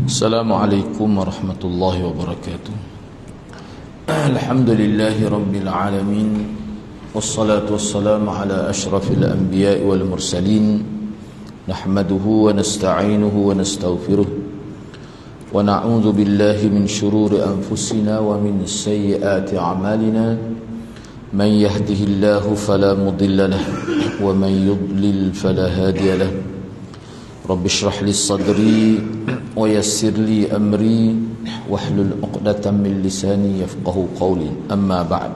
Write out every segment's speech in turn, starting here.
Assalamualaikum warahmatullahi wabarakatuh. Alhamdulillahi rabbil alamin. Wassalatu wassalamu ala ashrafil anbiya'i wal mursalin. Nahmaduhu wa nasta'inuhu wa nastaghfiruh. Wa na'udzu billahi min shururi anfusina wa min sayyiati a'malina. Man yahdihillahu fala mudilla lahu wa man yudlil fala hadiya lahu. Rabbi shrah li sadri wa yassir li amri wahlul 'uqdatam min lisani yafqahu qawli. Amma ba'd.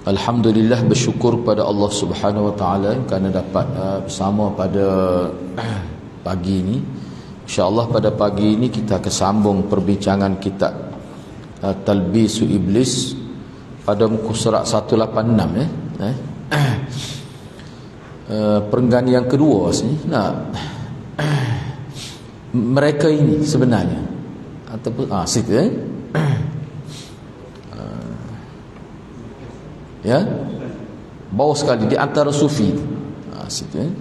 Alhamdulillah, bersyukur pada Allah Subhanahu wa taala kerana dapat bersama pada pagi ini. Insya-Allah pada pagi ini kita akan sambung perbincangan kitab Talbisu Iblis pada muka surat 186 perenggan yang kedua sini. Mereka ini sebenarnya ataupun situ ya, bawah sekali di antara sufi situ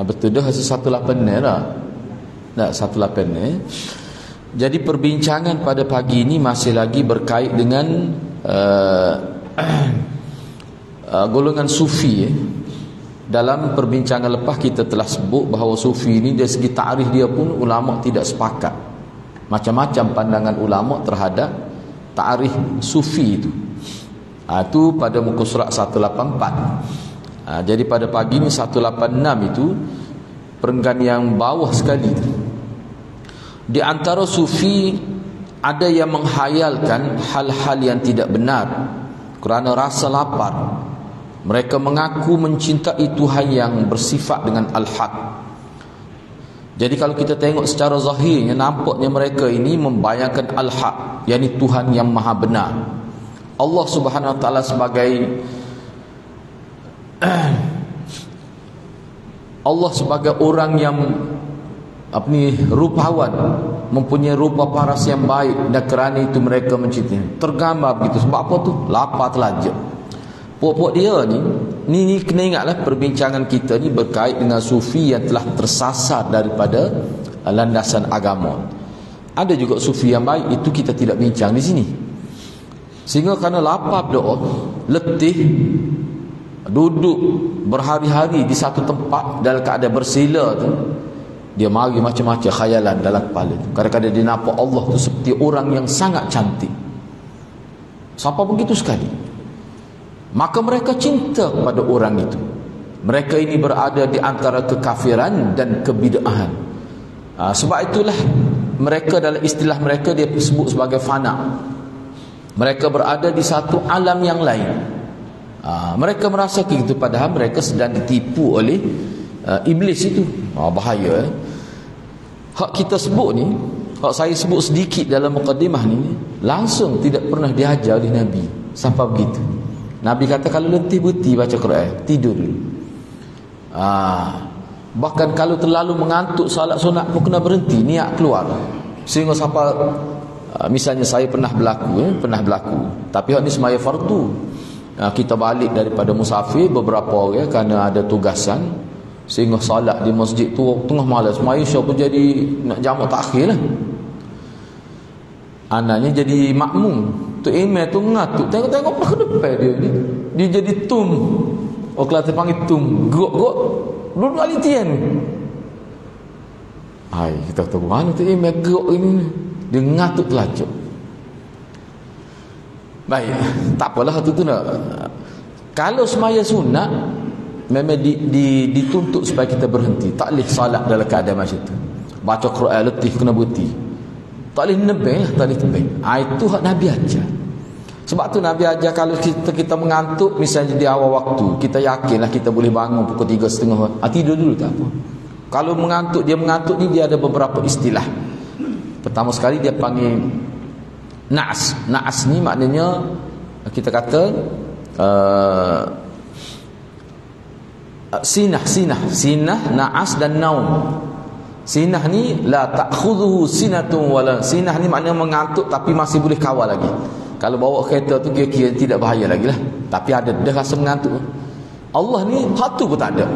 betul dah 186 dah. Tak 186. Jadi perbincangan pada pagi ini masih lagi berkait dengan golongan sufi. Dalam perbincangan lepas kita telah sebut bahawa sufi ini dari segi ta'rif dia pun ulama tidak sepakat. Macam-macam pandangan ulama terhadap ta'rif sufi itu. Itu pada muka surat 184. Jadi pada pagi ini 186 itu perenggan yang bawah sekali. Di antara sufi ada yang menghayalkan hal-hal yang tidak benar kerana rasa lapar. Mereka mengaku mencintai Tuhan yang bersifat dengan Al-Haq. Jadi kalau kita tengok secara zahirnya, nampaknya mereka ini membayangkan Al-Haq, yakni Tuhan yang maha benar. Allah Subhanahu wa taala sebagai Allah sebagai orang yang rupawan, mempunyai rupa paras yang baik, dan kerana itu mereka mencintai. Tergambar begitu. Sebab apa tu? Lapar telajak. Pokok dia ni kena ingatlah, perbincangan kita ni berkait dengan sufi yang telah tersasar daripada landasan agama. Ada juga sufi yang baik, itu kita tidak bincang di sini. Sehingga kerana lapar doa, letih, duduk berhari-hari di satu tempat dalam keadaan bersila tu, dia mari macam-macam khayalan dalam kepala tu. Kadang-kadang dia nampak Allah tu seperti orang yang sangat cantik. Sampai begitu sekali. Maka mereka cinta pada orang itu. Mereka ini berada di antara kekafiran dan kebid'ahan. Sebab itulah mereka, dalam istilah mereka, dia sebut sebagai fana. Mereka berada di satu alam yang lain. Mereka merasa begitu, padahal mereka sedang ditipu oleh iblis itu. Bahaya. Hak kita sebut ni, hak saya sebut sedikit dalam mukadimah ni, langsung tidak pernah diajar oleh Nabi. Sampai begitu. Nabi kata kalau letih berhenti baca Quran, tidur dulu. Bahkan kalau terlalu mengantuk salat sunat pun kena berhenti, niat keluar. Sehingga sampai misalnya saya pernah berlaku. Tapi hak ni semaya fardu. Kita balik daripada musafir beberapa orang kerana ada tugasan, sehingga salat di masjid tu tengah malam, semaya Isya pun jadi nak jamak takhir lah. Anaknya jadi makmum. Tu imam tu ngatuk, tengok ke depan dia ni. Dia jadi tum. Orang Kelantan panggil tum. Gerok-gerok duduk alitian. Kita tahu mana tu imam gerok ini. Dia ngatuk telacuk. Baik, tak apalah tu nak. Kalau semaya sunat memang dituntut supaya kita berhenti. Tak boleh salat dalam keadaan macam tu. Baca Quran letih kena berhenti. Tak boleh nebeng, tak boleh tebing. Itu hak Nabi ajar. Sebab tu Nabi ajar kalau kita mengantuk, misalnya di awal waktu, kita yakinlah kita boleh bangun pukul 3.30. Tidur dulu tak apa. Kalau mengantuk ni dia ada beberapa istilah. Pertama sekali dia panggil Na'as. Na'as ni maknanya kita kata Sinah, na'as dan naum. Sinah ni la ta'khudhuhu sinatun wala. Sinah ni maknanya mengantuk tapi masih boleh kawal lagi. Kalau bawa kereta tu kira-kira tidak bahaya lagi lah. Tapi ada dah rasa mengantuk. Allah ni hak tu pun tak ada.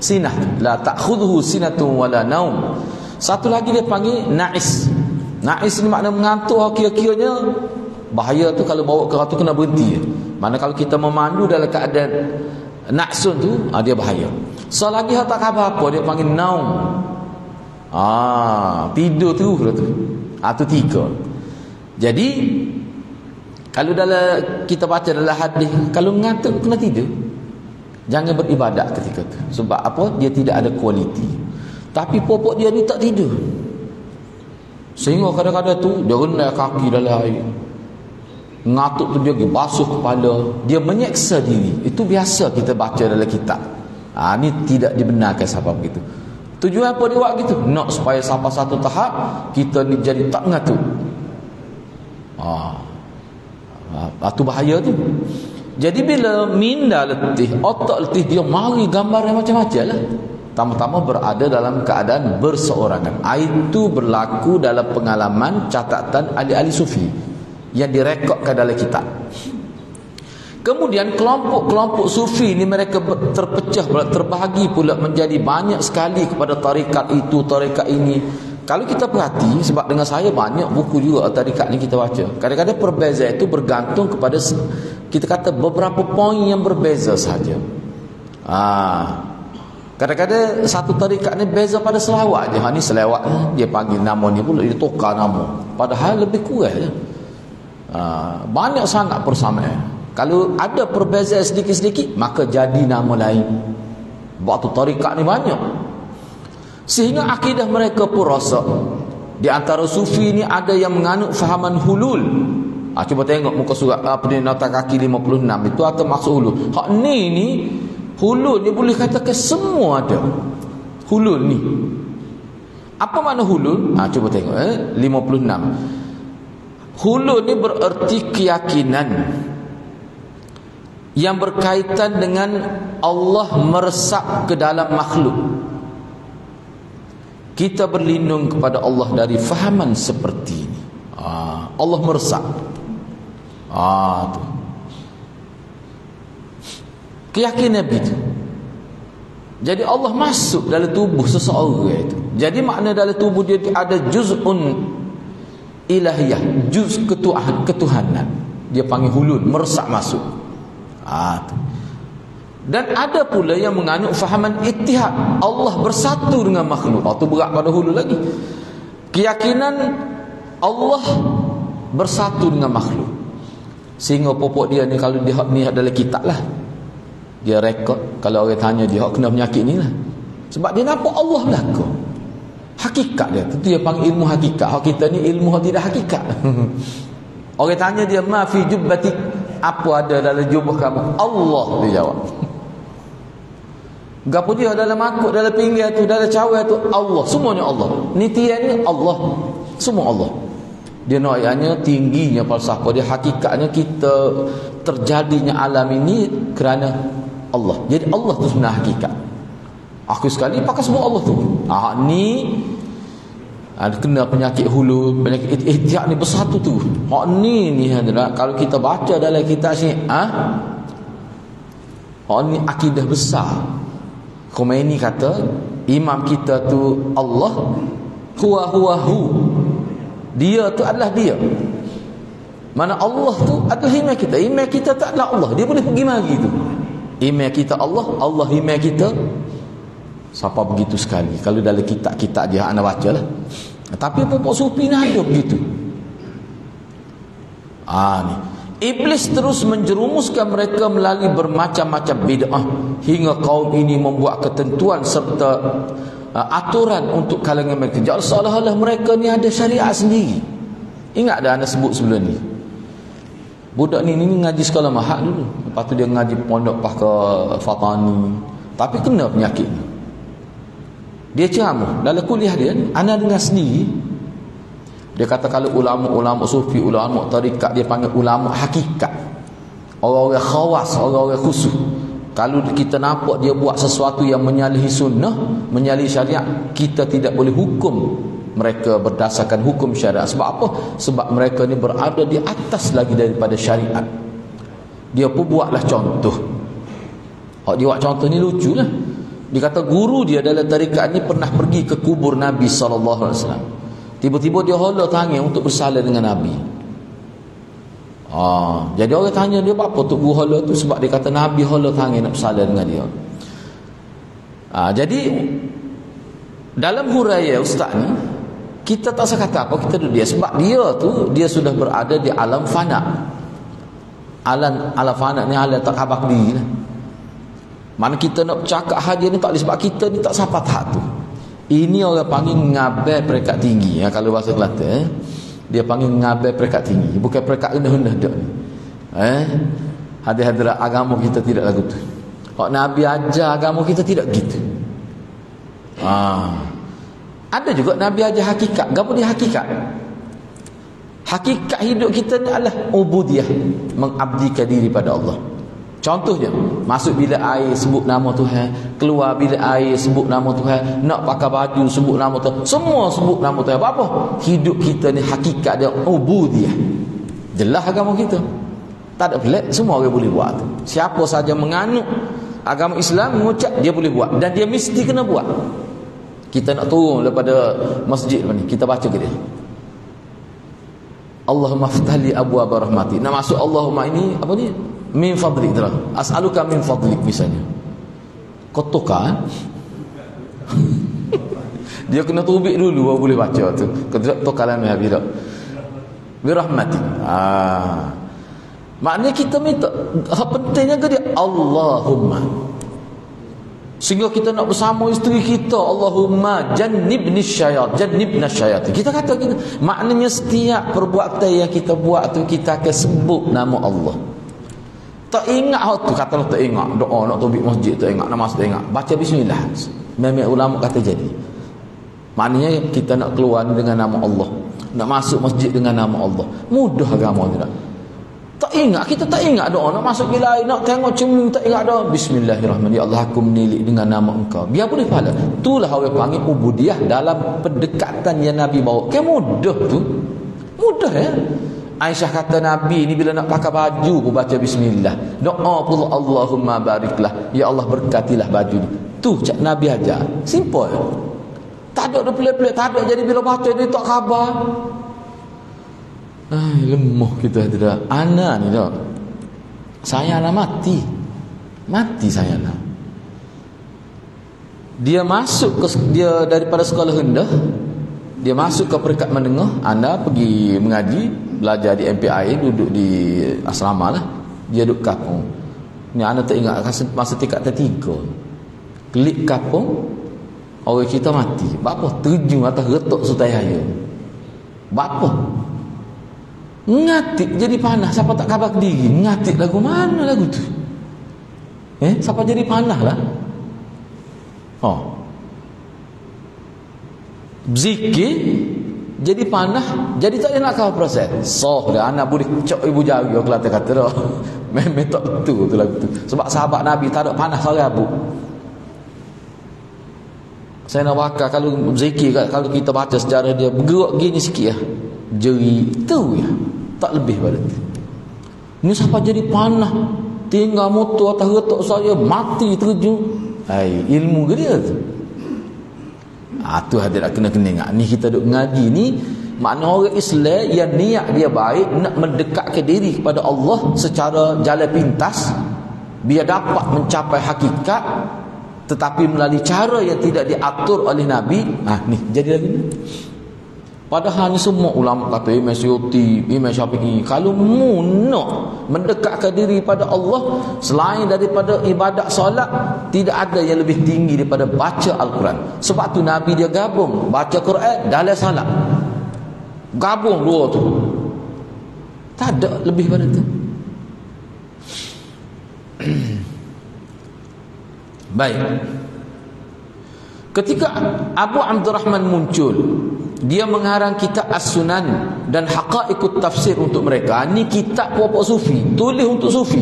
Sinah, la ta'khudhuhu sinatun wala naum. Satu lagi dia panggil na'is. Na'is ni makna mengantuk, kira-kiranya bahaya tu. Kalau bawa kereta tu kena berhenti. Mana kalau kita memandu dalam keadaan na'sun tu, dia bahaya. So lagi hak tak khabar apa, dia panggil naum. Tidur terus tu. Tu 3. Jadi kalau dalam kita baca dalam hadis, kalau mengantuk kena tidur, jangan beribadat ketika tu. Sebab apa? Dia tidak ada kualiti. Tapi popok dia ni tak tidur, sehingga kadang-kadang tu dia rendai kaki dalam air, ngatuk tu dia pergi basuh kepala, dia menyeksa diri. Itu biasa kita baca dalam kitab. Ni tidak dibenarkan sampai begitu. Tujuan apa dia buat gitu? Nak supaya sampai satu tahap kita ni jadi tak ngatuk. Itu bahaya tu. Jadi bila minda letih, otak letih, dia mari gambar yang macam-macam lah. Tama-tama berada dalam keadaan berseorangan. Itu berlaku dalam pengalaman catatan ahli-ahli sufi yang direkodkan dalam kitab. Kemudian kelompok-kelompok sufi ni mereka terpecah pula, terbahagi pula menjadi banyak sekali kepada tarikat itu, tarikat ini. Kalau kita perhati, sebab dengan saya banyak buku juga tarikat ni kita baca, kadang-kadang perbezaan itu bergantung kepada, kita kata, beberapa poin yang berbeza saja. Kadang-kadang satu tarikat ni beza pada selawat je. Ni selawat ni dia panggil nama ni pula, dia tukar nama, padahal lebih kurang je. Banyak sangat persamaan. Kalau ada perbezaan sedikit-sedikit, maka jadi nama lain. Waktu tarikat ni banyak, sehingga akidah mereka pun rosak. Di antara sufi ni ada yang menganut fahaman hulul. Cuba tengok muka surat nota kaki 56, itu apa maksud hulul. Hak ni hulul ni boleh katakan semua ada. Hulul ni apa makna hulul? Cuba tengok 56. Hulul ni bererti keyakinan yang berkaitan dengan Allah meresap ke dalam makhluk. Kita berlindung kepada Allah dari fahaman seperti ini. Allah meresap. Tu. Keyakinan begitu. Jadi Allah masuk dalam tubuh seseorang itu. Jadi makna dalam tubuh dia ada juz'un ilahiyah, juz ketuhanan. Dia panggil hulul, meresap masuk. Tu. Dan ada pula yang menganut fahaman ittihad, Allah bersatu dengan makhluk. Itu berat pada hulu lagi. Keyakinan Allah bersatu dengan makhluk. Sehingga popok dia ni, kalau dia ni adalah kitab lah, dia rekod. Kalau orang tanya dia kena penyakit ni lah, sebab dia nampak Allah berlaku. Hakikat dia, itu dia panggil ilmu hakikat. Hak kita ni ilmu tidak hakikat. Orang tanya dia, ma fi jubbatik, apa ada dalam jubah kamu? Allah, dia jawab. Gapo dia dalam makuk, dalam pinggir tu, dalam cawan tu, Allah. Semuanya Allah. Nitian ni Allah. Semua Allah. Dia noyanya tingginya falsafah dia, hakikatnya kita terjadinya alam ini kerana Allah. Jadi Allah tu sebenarnya hakikat. Aku sekali pakai semua Allah tu. Ni kena penyakit hulu, penyakit ihtiyat ni bersatu tu. Ni adalah kalau kita baca dalam kitab sini, ni akidah besar. Khomeini kata imam kita tu Allah, huwa hu. Dia tu adalah dia. Mana Allah tu adalah imam kita. Imam kita tak adalah Allah. Dia boleh pergi mari tu. Imam kita Allah, Allah imam kita. Siapa begitu sekali. Kalau dalam kitab-kitab dia anda baca lah. Tapi pokok sufi ni ada begitu. Ni Iblis terus menjerumuskan mereka melalui bermacam-macam bid'ah, hingga kaum ini membuat ketentuan serta aturan untuk kalangan mereka. Jadi seolah-olah mereka ni ada syariat sendiri. Ingat dah anda sebut sebelum ni, budak ni ngaji sekolah mahal dulu, lepas tu dia ngaji pondok Pakar Fatani, tapi kena penyakit ni. Dia ceramah dalam kuliah dia, anda dengar sendiri. Dia kata kalau ulama-ulama sufi, ulama tarikat, dia panggil ulama hakikat. Orang-orang khawas, orang-orang khusus. Kalau kita nampak dia buat sesuatu yang menyalahi sunnah, menyalahi syariat, kita tidak boleh hukum mereka berdasarkan hukum syariat. Sebab apa? Sebab mereka ni berada di atas lagi daripada syariat. Dia pun buatlah contoh. Dia buat contoh ni lucu lah. Dia kata guru dia dalam tarikat ni pernah pergi ke kubur Nabi SAW. Tiba-tiba dia hala tangan untuk bersalah dengan Nabi. Jadi orang tanya dia, apa tu guru hala tu? Sebab dia kata Nabi hala tangan nak bersalah dengan dia. Jadi dalam huraian ustaz ni, kita tak usah kata apa, kita duduk dia. Sebab dia sudah berada di alam fana. Alam fana ni alam tak habaq diri lah. Mana kita nak bercakap hadir ni tak boleh, sebab kita ni tak sampai tahap tu. Ini orang panggil ngabai peringkat tinggi ya, kalau bahasa Kelantan dia panggil ngabai peringkat tinggi, bukan peringkat rendah-rendah dak ni. Hadir-hadir agama kita tidak lagu tu. Kalau Nabi ajar agama kita tidak gitu. Ada juga Nabi ajar hakikat. Apa dia hakikat? Hakikat hidup kita ni adalah ubudiyah, mengabdikan diri pada Allah. Contohnya, masuk bilik air sebut nama Tuhan, keluar bilik air sebut nama Tuhan, nak pakai baju sebut nama Tuhan, semua sebut nama Tuhan. Apa? Hidup kita ni hakikat dia ubudiyah. Jelas agama kita. Tak ada pelik, semua orang boleh buat. Siapa saja menganut agama Islam, mengucap, dia boleh buat dan dia mesti kena buat. Kita nak turun daripada masjid ni, kita baca ke dia, Allahumma ftahli abwaab rahmati. Nak masuk Allahumma ini apa ni? Min fadlik, as'aluka min fadlik misalnya. Kotokan dia kena tubik dulu baru boleh baca tu. Kena tokalan habis dak. Bi rahmati. Maknanya kita minta, pentingnya ke dia Allahumma. Sehingga kita nak bersama isteri kita, Allahumma jannibni syaitan. Kita kata kita, maknanya setiap perbuatan yang kita buat tu kita akan sebut nama Allah. Tak ingat tu, kata tak ingat doa nak tubik masjid, tak ingat namaz, tak ingat baca bismillah. Memang ulama kata jadi. Maknanya kita nak keluar dengan nama Allah, nak masuk masjid dengan nama Allah. Mudah agama tidak. Tak ingat, kita tak ingat doa nak masuk bilik air, nak tengok cermin tak ingat doa bismillahirrahmanirrahim, ya Allah aku menilik dengan nama Engkau, biar boleh pahala. Itulah orang panggil ubudiyah dalam pendekatan yang Nabi bawa. Kan mudah tu, mudah ya. Aisyah kata Nabi ni bila nak pakai baju pun baca bismillah, doa pun Allahumma bariklah, ya Allah berkatilah baju ni. Tu cak Nabi ajar, simple. Tak ada pelik-pelik, tak ada. Jadi bila baca dia tak khabar. Lemah kita tidak. Anak ni tak, saya nak mati saya nak. Dia masuk ke, dia daripada sekolah rendah, dia masuk ke peringkat menengah. Anda pergi mengaji, belajar di MPI, duduk di asrama lah. Dia duduk kapung ni, anda tak ingat masa tingkat ketiga klik kapung, orang kita mati. Bapa terjun atas retok sutayaya. Bapa ngatik jadi panah, siapa tak khabar diri. Ngatik lagu mana lagu tu? Siapa jadi panah lah. Zikir jadi panah, jadi tak nak kau proses. Dah anak boleh cok ibu jari orang Kelantan kata dah. Memang tak betul tu lagu tu. Sebab sahabat Nabi tak ada panah serabu. Saya nak bakar kalau zikir, kalau kita baca sejarah dia bergerak gini sikit lah. Jeri tu ya. Tak lebih pada tu. Ni siapa jadi panah, tinggal motor atas retok saya, mati terjun. Ilmu ke dia tu? Tu hadirat kena ingat. Ni kita duk ngaji ni, makna orang Islam yang niat dia baik, nak mendekatkan diri kepada Allah secara jalan pintas, biar dapat mencapai hakikat, tetapi melalui cara yang tidak diatur oleh Nabi. Ni jadi lagi ni. Padahal ni semua ulama kata, Imam Suyuti, Imam Syafi'i, kalau mu nak mendekatkan diri pada Allah selain daripada ibadat solat, tidak ada yang lebih tinggi daripada baca Al-Quran. Sebab tu Nabi dia gabung baca Quran dalam salat, gabung dua tu. Tak ada lebih pada tu. Baik, ketika Abu Abdurrahman muncul, dia mengarang kitab As-Sunan dan Haqa'iqut Tafsir untuk mereka. Ini kitab pokok sufi, tulis untuk sufi.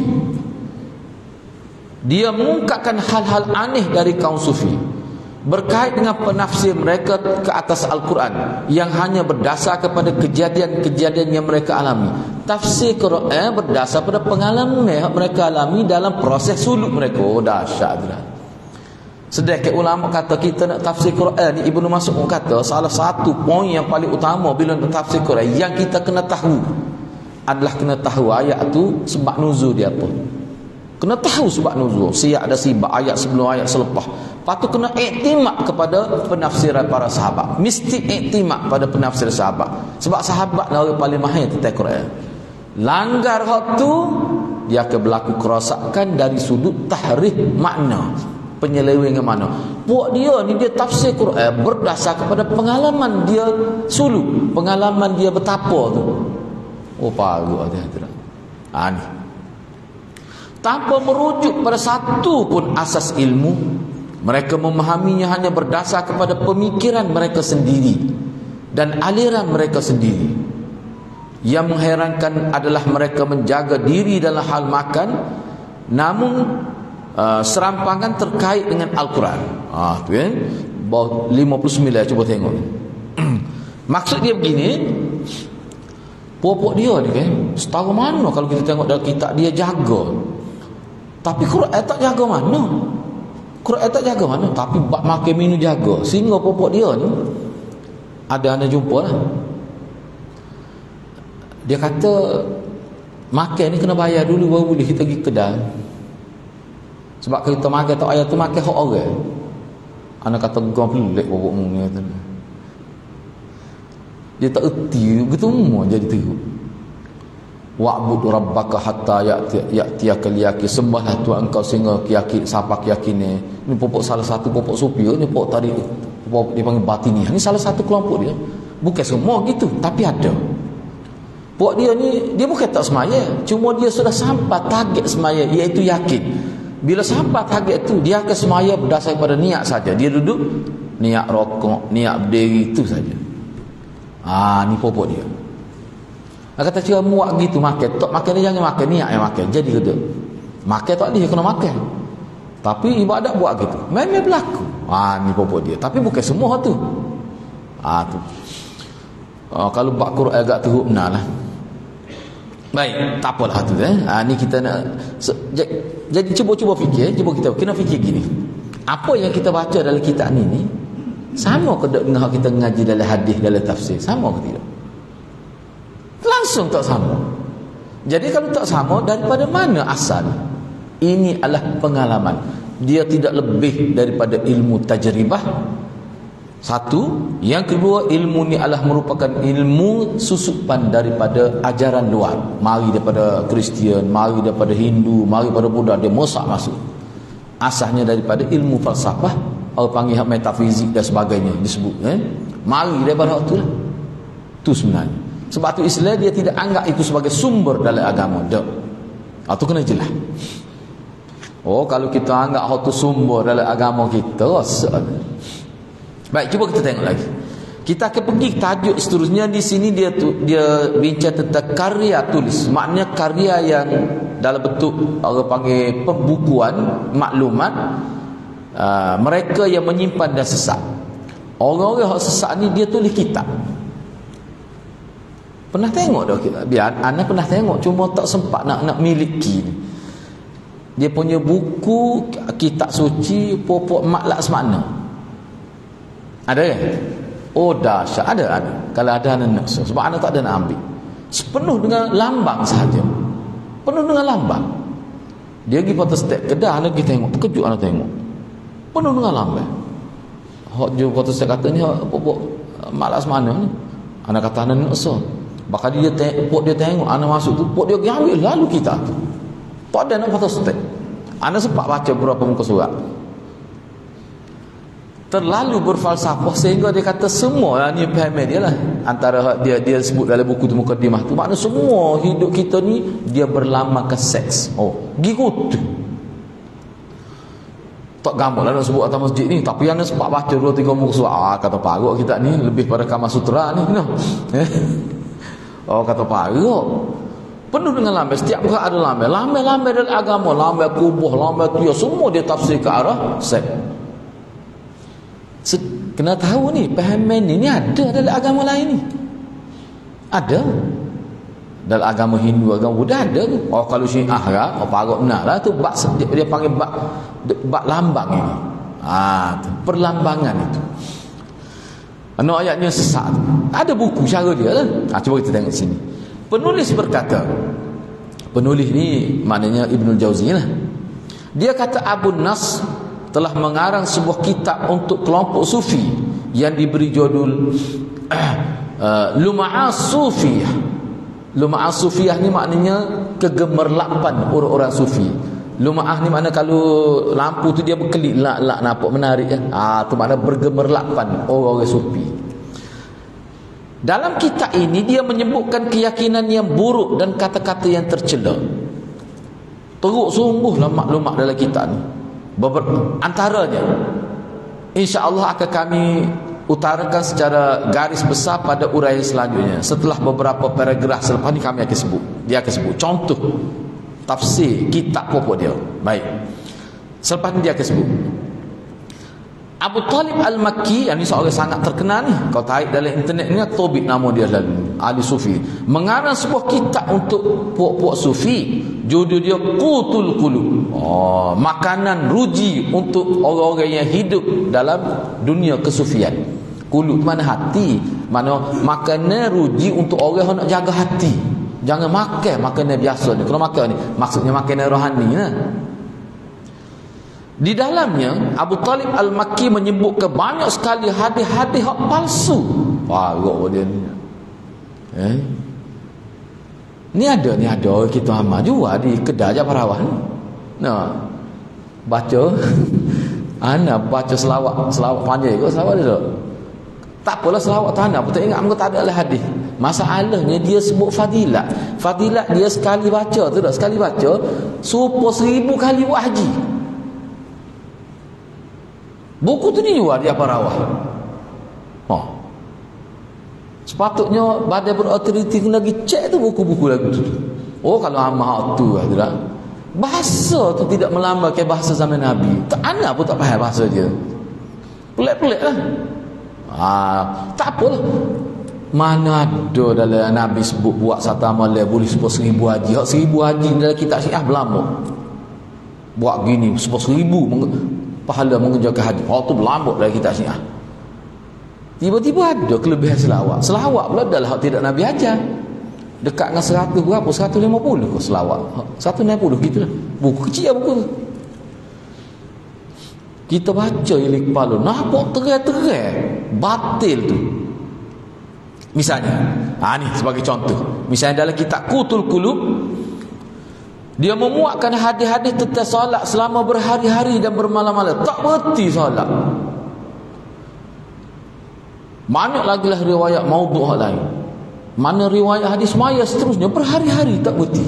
Dia mengungkapkan hal-hal aneh dari kaum sufi. berkait dengan penafsir mereka ke atas Al-Quran yang hanya berdasar kepada kejadian-kejadian yang mereka alami. Tafsir Quran berdasar pada pengalaman yang mereka alami dalam proses suluk mereka. Oh, dahsyat dah. Sedikit ulama kata kita nak tafsir Quran ni, Ibnu Mas'ud kata salah satu poin yang paling utama bila nak tafsir Quran yang kita kena tahu adalah kena tahu ayat tu sebab nuzul dia apa. Kena tahu sebab nuzul, siap ada sibak ayat sebelum ayat selepas. Lepas tu kena iktimak kepada penafsiran para sahabat. Mesti iktimak pada penafsir sahabat. Sebab sahabat lah orang paling mahir tentang Quran. Langgar hak tu, dia akan berlaku kerosakan dari sudut tahrif makna, penyelewengan mana. Puak dia ni dia tafsir Quran berdasar kepada pengalaman dia suluk, pengalaman dia betapa tu. Oh, parut hati-hati. Ni tanpa merujuk pada satu pun asas ilmu, mereka memahaminya hanya berdasar kepada pemikiran mereka sendiri dan aliran mereka sendiri. Yang mengherankan adalah mereka menjaga diri dalam hal makan, namun serampangan terkait dengan Al-Quran. Tu kan, bawah 59 cuba tengok. Maksud dia begini, pokok dia ni kan, setara mana kalau kita tengok dalam kitab dia jaga. Tapi Quran tak jaga mana. Quran tak jaga mana. Tapi bab makan minum jaga. Sehingga popok dia ni ada anda jumpa lah. Dia kata makan ni kena bayar dulu baru boleh kita pergi kedai. Sebab kalau kita makan tak ayat tu makan hak orang. Anda kata gom pelik popok ni kata. Dia tak erti gitu semua jadi teruk. Wa'bud rabbaka hatta ya'tiyakal yaqin. Sembahlah Tuhan engkau sehingga yakin, siapa yakin ni. Ini pokok salah satu pokok sufia ni, pokok tadi pokok dia panggil batiniah. Ini salah satu kelompok dia. Bukan semua gitu, tapi ada. Pokok dia ni dia bukan tak semaya, cuma dia sudah sampai target semaya iaitu yakin. Bila sampai target tu dia akan semaya berdasar pada niat saja. Dia duduk niat rokok, niat berdiri itu saja. Ni pokok dia. Kata cara muak gitu makan. Tak makan dia jangan makan, niat yang makan. Jadi kata makan tak dia kena makan. Tapi ibadat buat gitu. Memang berlaku. Ni pokok dia. Tapi bukan semua tu. Tu. Kalau bab Quran agak teruk benar lah. Baik, tak apalah tu ni kita nak jadi cuba fikir, cuba kita kena fikir gini. Apa yang kita baca dalam kitab ni sama ke dengan kita ngaji dalam hadis, dalam tafsir? Sama ke tidak? Langsung tak sama. Jadi kalau tak sama, daripada mana asal? Ini adalah pengalaman. Dia tidak lebih daripada ilmu tajribah. Satu. Yang kedua, ilmu ni adalah merupakan ilmu susupan daripada ajaran luar. Mari daripada Kristian, mari daripada Hindu, mari daripada Buddha. Dia mosak masuk. Asalnya daripada ilmu falsafah, orang panggil metafizik dan sebagainya disebut. Mari daripada itu lah. Itu sebenarnya. Sebab tu Islam dia tidak anggap itu sebagai sumber dalam agama. Tak. Itu kena jelas. Kalau kita anggap itu sumber dalam agama kita, baik, cuba kita tengok lagi. Kita akan pergi tajuk seterusnya. Di sini dia bincang tentang karya tulis. Maknanya karya yang dalam bentuk orang panggil pembukuan maklumat, mereka yang menyimpan dan sesat. Orang-orang yang sesat ni dia tulis kitab. Pernah tengok dah kita? Biar anda pernah tengok, cuma tak sempat nak miliki. Dia punya buku kitab suci pokok maklak semakna. Ada kan? Dahsyat. Ada. Kalau ada anda nak, sebab anda tak ada nak ambil. Sepenuh dengan lambang sahaja. Penuh dengan lambang. Dia pergi photostat kedah, anda pergi tengok, terkejut anda tengok. Penuh dengan lambang. Hak je photostat kata ni pokok maklak semakna ni. Anda kata anda nak so. Bakal dia tengok anda masuk tu, pok dia pergi ambil lalu kita tu. Tak ada nak photostat. Anda sempat baca beberapa muka surat. Terlalu berfalsafah sehingga dia kata semua ni faham dia lah. Antara dia sebut dalam buku tu mukadimah tu, makna semua hidup kita ni dia berlambangkan seks. Gitu tu. Tak gambar lah nak sebut atas masjid ni, tapi anda sempat baca 2-3 muka surat. Kata parut kita ni lebih pada Kama Sutra ni. Kata parut. Penuh dengan lambai. Setiap perkara ada lambai. Lambai dalam agama, lambai kubur, lambai tu, semua dia tafsir ke arah seks. Kena tahu ni, pahaman ni ada dalam agama lain ni. Ada. Dalam agama Hindu, agama Buddha ada tu. Oh kalau Syiah lah, oh parok benar lah tu, bak dia panggil bak lambang ini. Tu, perlambangan itu. Ayatnya sesat. Ada buku cara dia lah. Cuba kita tengok sini. Penulis berkata, penulis ni maknanya Ibnul Jauzi lah. Dia kata Abu Nas telah mengarang sebuah kitab untuk kelompok sufi yang diberi judul Lum'ah Sufiyah. Lum'ah Sufiyah ni maknanya kegemerlapan orang-orang sufi. Lum'ah ni makna kalau lampu tu dia berkelip lak nampak menarik kan. Tu makna bergemerlapan orang-orang sufi. Dalam kitab ini dia menyebutkan keyakinan yang buruk dan kata-kata yang tercela. Teruk sungguhlah maklumat dalam kitab ni. Antaranya insya-Allah akan kami utarakan secara garis besar pada uraian selanjutnya. Setelah beberapa paragraf selepas ni kami akan sebut. Dia akan sebut contoh tafsir kitab pokok dia. Baik. Selepas ni dia akan sebut. Abu Talib Al-Makki, yang ni seorang sangat terkenal ni. Kau tarik dalam internet ni, Tobit nama dia lalu, ahli sufi. Mengarang sebuah kitab untuk puak-puak sufi. Judul dia Qutul Qulub. Makanan ruji untuk orang-orang yang hidup dalam dunia kesufian. Qulub mana hati. Mana makanan ruji untuk orang yang nak jaga hati. Jangan makan makanan biasa ni. Kalau makan ni maksudnya makanan rohani lah. Di dalamnya Abu Talib Al-Makki menyebutkan banyak sekali hadis-hadis hak palsu. Parok dia ni. Ni ada kita amal jual di kedai Japarawah ni. Nah, baca ana baca selawat panjang kot selawat dia. Tak apalah selawat tanah, pun tak ingat muka tak ada lah hadis. Masalahnya dia sebut fadilat. Fadilat dia sekali baca tu tak, sekali baca serupa 1000 kali buat haji. Buku tu dijual di Japarawah. Sepatutnya badan berautoriti kena pergi cek tu buku-buku lagu tu. Kalau amal tu adalah bahasa tu tidak melambangkan bahasa zaman Nabi. Tak ana pun tak faham bahasa dia. Pelik-pelik lah. Tak apalah. Mana ada dalam Nabi sebut buat satu amalan boleh sebut 1000 haji. 1000 haji dalam kitab Syiah berlambak. Buat gini sebut 1000 pahala mengerjakan haji. Tu berlambak dalam kitab Syiah. Tiba-tiba ada kelebihan selawat. Selawat pula adalah hak tidak Nabi ajar. Dekat dengan 100 berapa? 150 ke selawat? 160 gitu lah. Buku kecil buku tu. Kita baca ilik kepala, nampak terang-terang batil tu. Misalnya, ni sebagai contoh. Misalnya dalam kitab Qutul Qulub, dia memuatkan hadis-hadis tentang solat selama berhari-hari dan bermalam-malam. Tak berhenti solat. Banyak lagi lah riwayat maudhu' lain. Mana riwayat hadis maya seterusnya berhari-hari tak berhenti.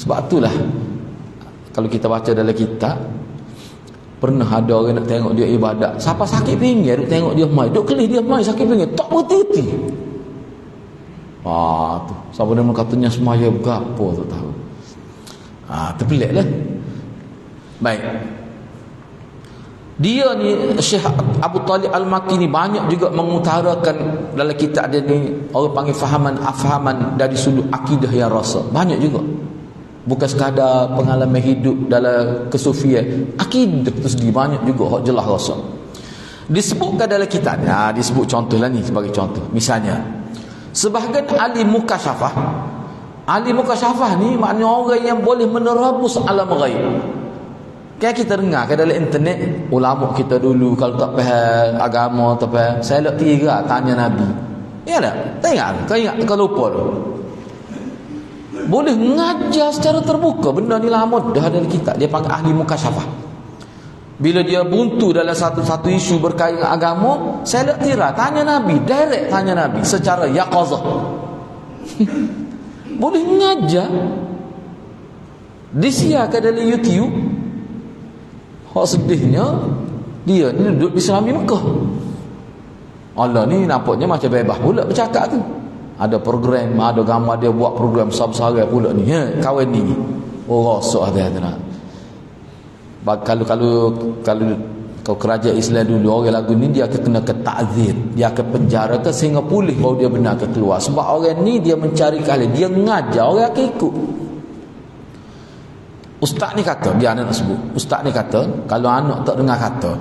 Sebab itulah kalau kita baca dalam kitab, pernah ada orang nak tengok dia ibadat, siapa sakit pinggir duk tengok dia mai, duk kelih dia mai sakit pinggir, tak berhenti-henti. Tu siapa nama katanya semaya berapa tak tahu. Terpelik lah. Baik. Dia ni Syekh Abu Talib Al-Makki ni banyak juga mengutarakan dalam kitab dia ni, orang panggil fahaman dari sudut akidah yang rasa. Banyak juga. Bukan sekadar pengalaman hidup dalam kesufian, akidah tu sendiri banyak juga hak jelas rasa. Disebutkan dalam kitab ni, disebut contohlah ni sebagai contoh. Misalnya, sebahagian ahli mukasyafah. Ahli mukasyafah ni maknanya orang yang boleh menerabus alam ghaib. Kan kita dengar ke dalam internet, ulama kita dulu kalau tak faham agama, tak faham, saya nak 3 tanya Nabi. Ya tak? Tengok, kau ingat, kau lupa tu. Boleh mengajar secara terbuka. Benda ni lama dah ada di kitab. Dia panggil ahli mukasyafah. Bila dia buntu dalam satu isu berkait dengan agama, saya nak tira, tanya Nabi, direct tanya Nabi secara yaqazah. Boleh mengajar. Disiarkan dalam YouTube. Hak sedihnya, dia ni duduk di Selami Mekah. Allah ni nampaknya macam bebas pula bercakap tu. Ada program, ada gambar dia buat program besar-besar pula ni. Kawan ni. Rosak dia tu nak. Kalau Kalau kerajaan Islam dulu orang lagu ni dia akan kena ke ta'zir, dia akan penjara ke sehingga pulih baru dia benar ke keluar. Sebab orang ni dia mencari kali, dia mengajar orang akan ikut. Ustaz ni kata, dia anak nak sebut, ustaz ni kata kalau anak tak dengar kata,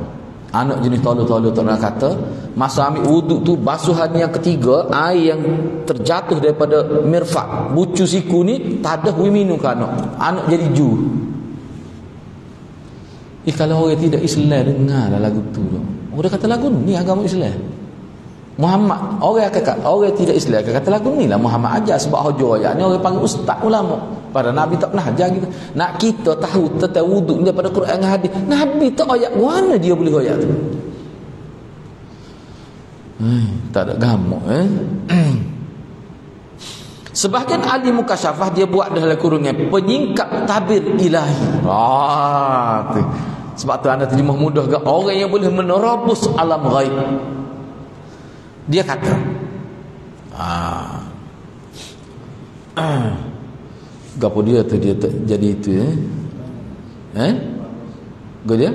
anak jenis tolol-tolol tak dengar kata, masa ambil wuduk tu basuhan yang ketiga, air yang terjatuh daripada mirfak bucu siku ni tak ada minum ke anak jadi ju. Kalau orang tidak Islam dengar lagu tu, orang kata lagu ni agama Islam. Muhammad, orang tidak Islam akan kata lagu ni lah Muhammad ajar, sebab hujur ayat ni orang panggil ustaz ulama. Pada Nabi tak pernah ajar kita. Nak kita tahu tentang wuduk ni daripada Quran dan hadis. Nabi tak ayat mana dia boleh ayat tu? Tak ada gamuk Sebahagian ahli mukasyafah dia buat dalam kurungan penyingkap tabir ilahi. Tu. Sebab tu anda terjemah mudah ke orang yang boleh menerobos alam ghaib. Dia kata gapo dia tu dia tak jadi itu Gua dia?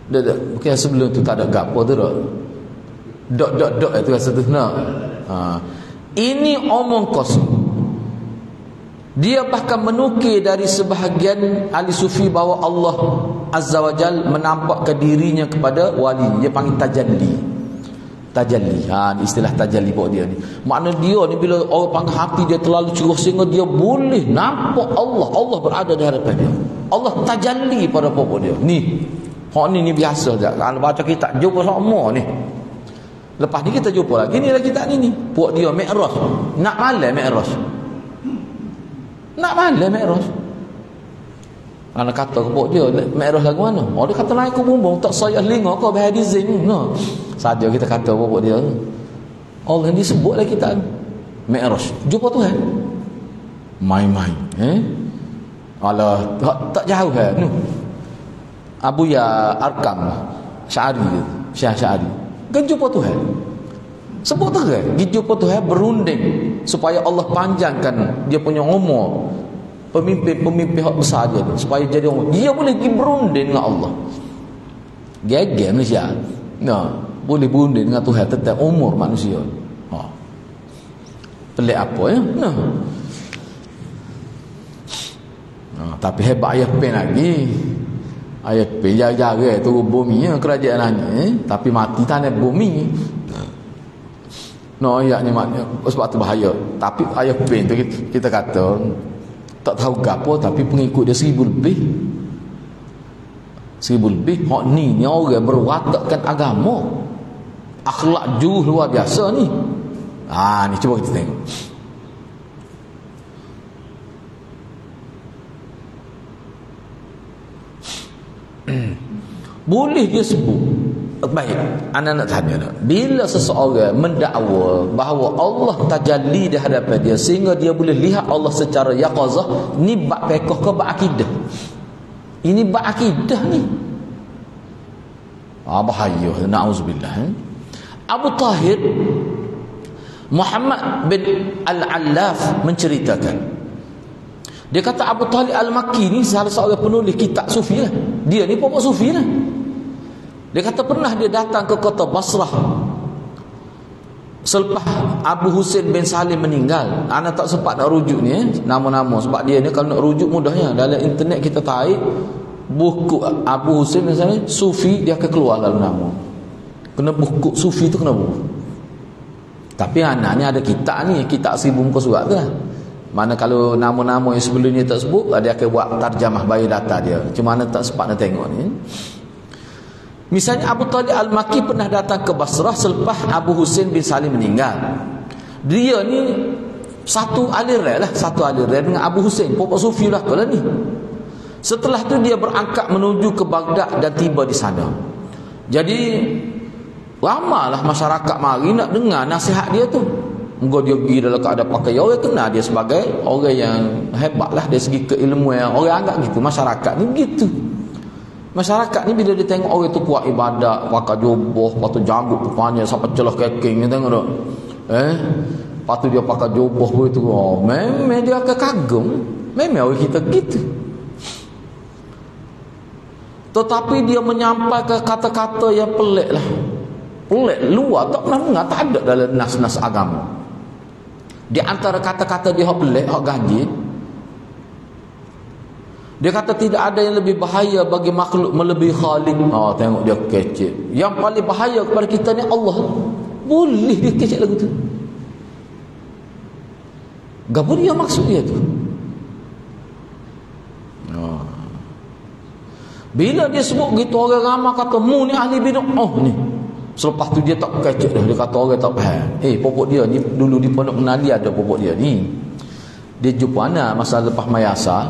Dah bukan sebelum tu tak ada gapo tu dah. Dot itu rasa tu nak. Ini omong kosong. Dia bahkan menukil dari sebahagian ahli sufi bahawa Allah Azza wa Jal menampakkan dirinya kepada wali. Dia panggil tajalli. Istilah tajalli buat dia ni. Makna dia ni bila orang panggil hati dia terlalu cerah sehingga dia boleh nampak Allah berada di hadapan dia. Allah tajalli pada pokok dia. Ni. Ni biasa je. Kalau baca kitab jumpa sama ni. Lepas ni kita jumpa lagi ni lagi kitab ni. Puak dia Mi'raj. Nak malam Mi'raj. Anak kata ke dia Mi'raj lagu mana? Dia kata naik ke bumbung tak sayah linga kau berhadizing. Saja kita kata bapak dia. Allah ni sebut lagi kita Mi'raj. Jumpa Tuhan. Main-main. Alah tak jauh Abu Ya Arkam Syari Syekh Syari. Kan jumpa Tuhan. Sebut terang, jumpa Tuhan berunding supaya Allah panjangkan dia punya umur. Pemimpin hak besar dia tu, supaya jadi umur. Dia boleh pergi berunding dengan Allah. Geger Malaysia. Boleh berunding dengan Tuhan tentang umur manusia. Pelik apa ya? Tapi hebat ayah pen lagi. Ayah pen jaga turun bumi kerajaan langit, tapi mati tanah bumi. Ayat ni maknanya sebab tu bahaya. Tapi ayat pen tu kita kata tak tahu gapo, tapi pengikut dia 1000 lebih. 1000 lebih. Hak ni orang berwatakkan agama. Akhlak juh luar biasa ni. Ni cuba kita tengok. Boleh dia sebut. Baik, anda nak tanya tak? Bila seseorang mendakwa bahawa Allah tajalli di hadapan dia sehingga dia boleh lihat Allah secara yaqazah, ni bab fiqh ke bab akidah? Ini bab akidah ni. Bahaya, na'udzubillah. Abu Tahir Muhammad bin Al-Allaf menceritakan, dia kata Abu Talib Al-Makki ni salah seorang penulis kitab sufi lah. Dia ni pokok sufi lah. Dia kata pernah dia datang ke kota Basrah selepas Abu Husain bin Salim meninggal. Ana tak sempat nak rujuk ni nama-nama, sebab dia ni kalau nak rujuk mudahnya dalam internet kita tarik buku Abu Husain bin Salim sufi, dia akan keluar dalam nama. Kena buku sufi tu kena buku. Tapi anak ni ada kitab ni, kitab 1000 muka surat tu lah. Mana kalau nama-nama yang sebelum ni tak sebut, dia akan buat tarjamah biodata dia. Cuma mana tak sempat nak tengok ni. Misalnya Abu Talib Al-Makki pernah datang ke Basrah selepas Abu Husain bin Salim meninggal. Dia ni satu aliran dengan Abu Husain, pokok sufi lah kalau ni. Setelah tu dia berangkat menuju ke Baghdad dan tiba di sana. Jadi lamalah masyarakat mari nak dengar nasihat dia tu. Engkau dia pergi dalam keadaan pakai, orang kenal dia sebagai orang yang hebat lah dari segi keilmuan. Orang anggap gitu, masyarakat ni begitu. Masyarakat ni bila dia tengok orang tu kuat ibadat, pakai jubah, patut janggut kepalanya sampai celah keking, tengok tak? Patut dia pakai jubah begitu. Memang dia akan kagum. Memang orang kita gitu. Tetapi dia menyampaikan kata-kata yang pelik lah. Pelik, luar, tak pernah dengar, tak ada dalam nas-nas agama. Di antara kata-kata dia hak pelik, hak ganjil, dia kata tidak ada yang lebih bahaya bagi makhluk melebihi Khalik. Tengok dia kecek. Yang paling bahaya kepada kita ni Allah. Boleh dia kecek lagu tu. Gapo dia maksud dia tu? Bila dia sebut gitu, orang ramai kata mu ni ahli bid'ah ni. Selepas tu dia tak kecek dah. Dia kata orang tak faham. Popok dia ni dulu di Pondok Menali ada popok dia ni. Dia jumpa anak masa lepas mayasa.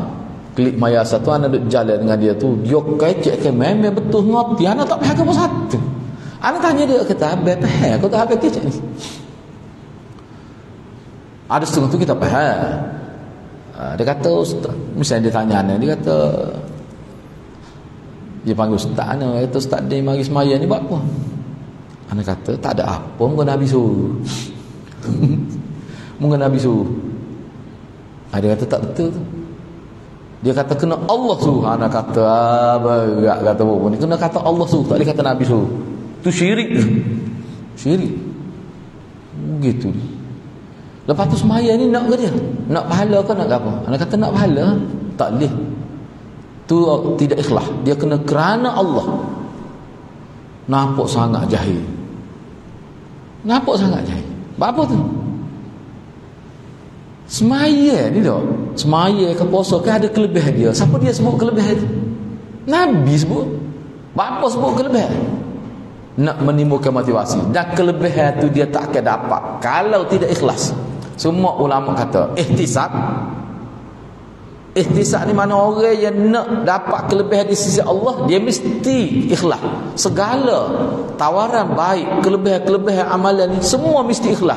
Klik mayasa tu anak duduk jalan dengan dia tu. Dia kecek ke memang betul ngerti. Anak tak faham apa satu. Anak tanya dia, kata abang faham. Kau tak habis kecek ni. Ada setengah tu kita faham. Dia kata ustaz. Misalnya dia tanya anak. Dia kata, dia panggil ustaz anak. Dia kata ustaz dia mari semaya ni buat apa? Anak kata tak ada apa. Mungkin Nabi suruh. Mungkin Nabi suruh. Dia kata tak betul tu. Dia kata kena Allah suruh. Anak kata berat kata apa ni. Kena kata Allah suruh. Tak boleh kata Nabi suruh. Tu syirik tu. Syirik. Begitu dia. Lepas tu semaya ni nak ke dia? Nak pahala ke nak apa? Anak kata nak pahala. Tak boleh. Tu tidak ikhlas. Dia kena kerana Allah. Nampak sangat jahil. Nampak sangat jahil. Apa tu? Semaya ni tak? Semaya ke puasa ke ada kelebihan dia. Siapa dia sebut kelebihan tu? Nabi sebut. Apa sebut kelebihan? Nak menimbulkan motivasi. Dan kelebihan tu dia tak akan dapat kalau tidak ikhlas. Semua ulama kata ihtisab. Ihtisab ni mana orang yang nak dapat kelebihan di sisi Allah, dia mesti ikhlas. Segala tawaran baik, kelebihan-kelebihan amalan ni semua mesti ikhlas.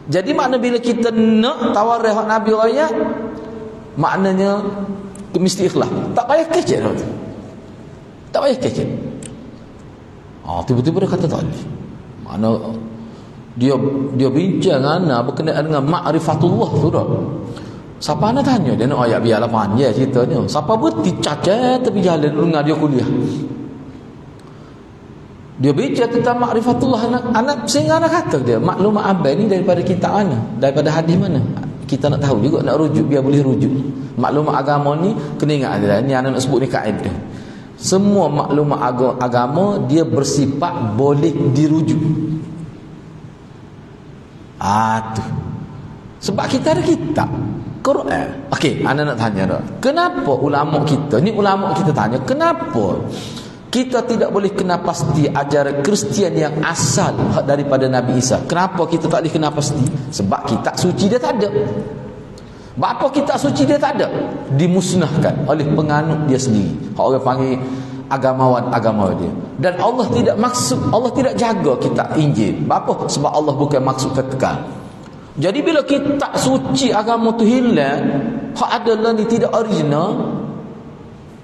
Jadi makna bila kita nak tawaran hak Nabi raya, maknanya mesti ikhlas. Tak payah kecek dah. Tak payah kecek. Tiba-tiba dia kata tak boleh. Mana dia bincang anak berkenaan dengan ma'rifatullah tu dah. Siapa nak tanya dia nak ayat biarlah panjang ceritanya. Siapa berhenti cacat tepi jalan dengar dia kuliah. Dia bincang tentang ma'rifatullah anak sehingga anak kata dia maklumat abang ni daripada kitab mana? Daripada hadis mana? Kita nak tahu juga, nak rujuk biar boleh rujuk. Maklumat agama ni kena ingat dia. Ni anak nak sebut ni kaedah. Semua maklumat agama dia bersifat boleh dirujuk. Tu. Sebab kita ada kitab Quran. Okey, anak nak tanya dah. Kenapa ulama kita tanya, kenapa kita tidak boleh kenal pasti ajaran Kristian yang asal daripada Nabi Isa? Kenapa kita tak boleh kenal pasti? Sebab kitab suci dia tak ada. Apa kitab suci dia tak ada? Dimusnahkan oleh penganut dia sendiri. Orang panggil agamawan dia. Dan Allah tidak maksud, Allah tidak jaga kitab Injil. Apa? Sebab Allah bukan maksud kekal. Jadi bila kitab suci agama tu hilang, hak adalah ni tidak original,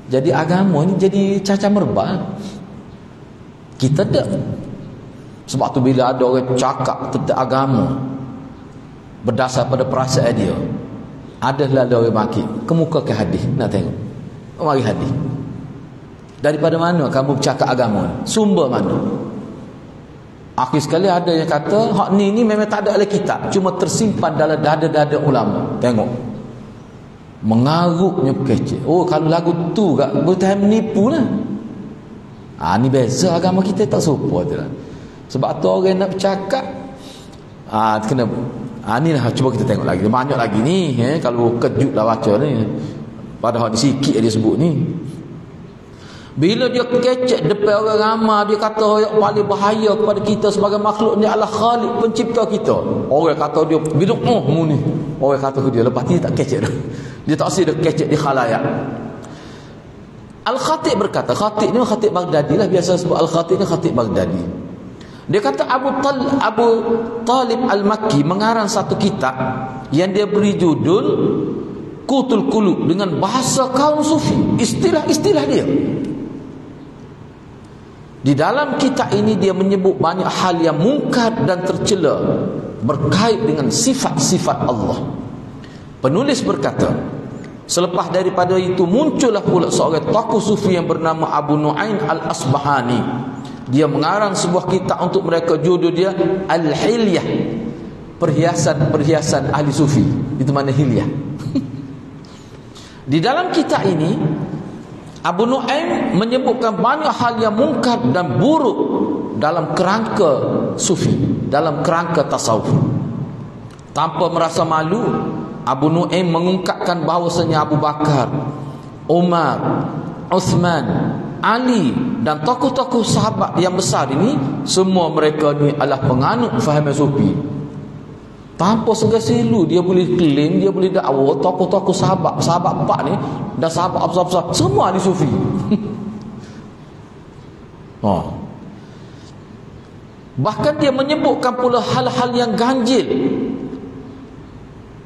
jadi agama ni jadi cacat merbal. Kita tak. Sebab tu bila ada orang cakap tentang agama berdasar pada perasaan dia, adalah orang maki kemukakan hadis. Nak tengok, mari hadis. Daripada mana kamu bercakap agama? Sumber mana? Akhir sekali ada yang kata hak ni memang tak ada dalam kitab, cuma tersimpan dalam dada-dada ulama. Tengok, mengaruknya kecil. Kalau lagu tu gak betul menipu lah. Ni beza agama kita tak serupa tu lah. Sebab tu orang nak bercakap kena ni lah. Cuba kita tengok lagi, banyak lagi ni kalau kejut lah baca ni. Padahal sikit dia sebut ni. Bila dia kecek depan orang ramai, dia kata yang paling bahaya kepada kita sebagai makhluk ni adalah Khalik, pencipta kita. Orang kata dia bid'ah mu ni. Orang kata ke dia, lepas ni tak kecek dah. Dia tak asyik dia kecek di khalayak. Al-Khatib berkata, Khatib ni Khatib Baghdadi lah, biasa sebut Al-Khatib ni Khatib Baghdadi. Dia kata Abu Talib Al-Makki mengarang satu kitab yang dia beri judul Qutul Qulub dengan bahasa kaum sufi, istilah-istilah dia. Di dalam kitab ini dia menyebut banyak hal yang mungkar dan tercela berkait dengan sifat-sifat Allah. Penulis berkata, Selepas daripada itu muncullah pula seorang tokoh sufi yang bernama Abu Nu'aim Al-Asbahani. Dia mengarang sebuah kitab untuk mereka, judul dia Al-Hilyah, perhiasan-perhiasan ahli sufi. Itu mana hilyah. Di dalam kitab ini Abu Nu'aim menyebutkan banyak hal yang mungkar dan buruk dalam kerangka sufi, dalam kerangka tasawuf. Tanpa merasa malu, Abu Nu'aim mengungkapkan bahawasanya Abu Bakar, Umar, Uthman, Ali dan tokoh-tokoh sahabat yang besar ini, semua mereka ni adalah penganut faham sufi. Tanpa segasilu dia boleh klaim, dia boleh dakwa tokoh-tokoh sahabat empat ni dan sahabat besar-besar semua ahli sufi. Bahkan dia menyebutkan pula hal-hal yang ganjil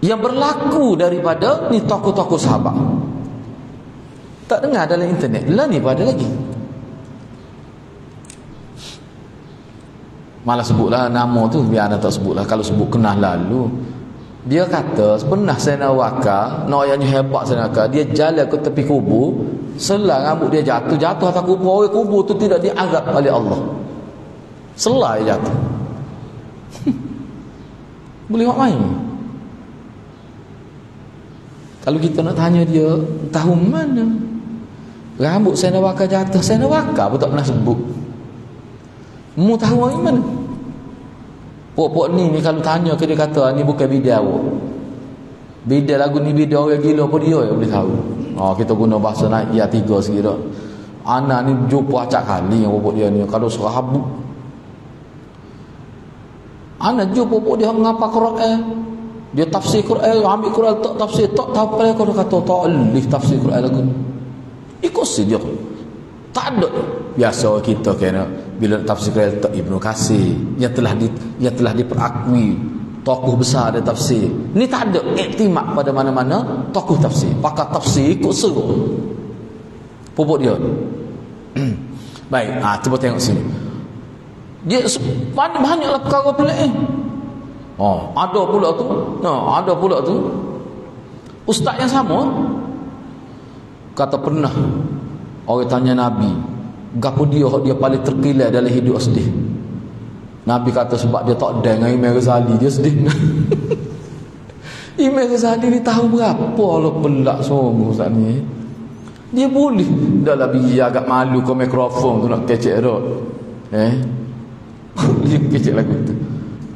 yang berlaku daripada ni tokoh-tokoh sahabat. Tak dengar dalam internet lah ni pada lagi. Malah sebutlah nama tu, biar anda tak sebutlah. Kalau sebut kenal lalu. Dia kata pernah Sayyidina Waqar, noyanya hebat Sayyidina Waqar, dia jalan ke tepi kubur, selai rambut dia jatuh atas kubur. Orang kubur tu tidak diazab oleh Allah, selai jatuh. Boleh buat main. Kalau kita nak tanya dia, tahu mana rambut Sayyidina Waqar jatuh, Sayyidina Waqar pun tak pernah sebut. Mu tahu dari mana? Pok-pok ni kalau tanya ke dia kata ni bukan bidah awak. Bidah lagu ni bidah orang gila apa dia yang boleh tahu. Kita guna bahasa naik ya 3 sikit dah. Anak ni jumpa acak kali yang pok dia ni kalau sahabat. Anak jumpa pok dia mengapa Quran. Dia tafsir Quran, ambil Quran tak tafsir, tak tahu apa kau kata tak alif tafsir Quran lagu ni. Ikut saja. Tak ada. Biasa kita kena bila tafsir Quran tak Ibnu Katsir yang telah diperakui tokoh besar ada tafsir. Ni tak ada iktimak pada mana-mana tokoh tafsir. Pakar tafsir ikut serut pupuk dia. Baik, cuba tengok sini. Dia banyaklah perkara pelik. Ada pula tu ustaz yang sama kata pernah orang tanya Nabi, gapo dia paling terkilat dalam hidup sedih. Nabi kata sebab dia tak ada dengan Imam Ghazali, dia sedih. Imam Ghazali ni tahu berapa Allah pelak semua ustaz ni. Dia boleh dalam biji agak malu ke mikrofon tu nak kecek dah. Dia kecek lagu tu.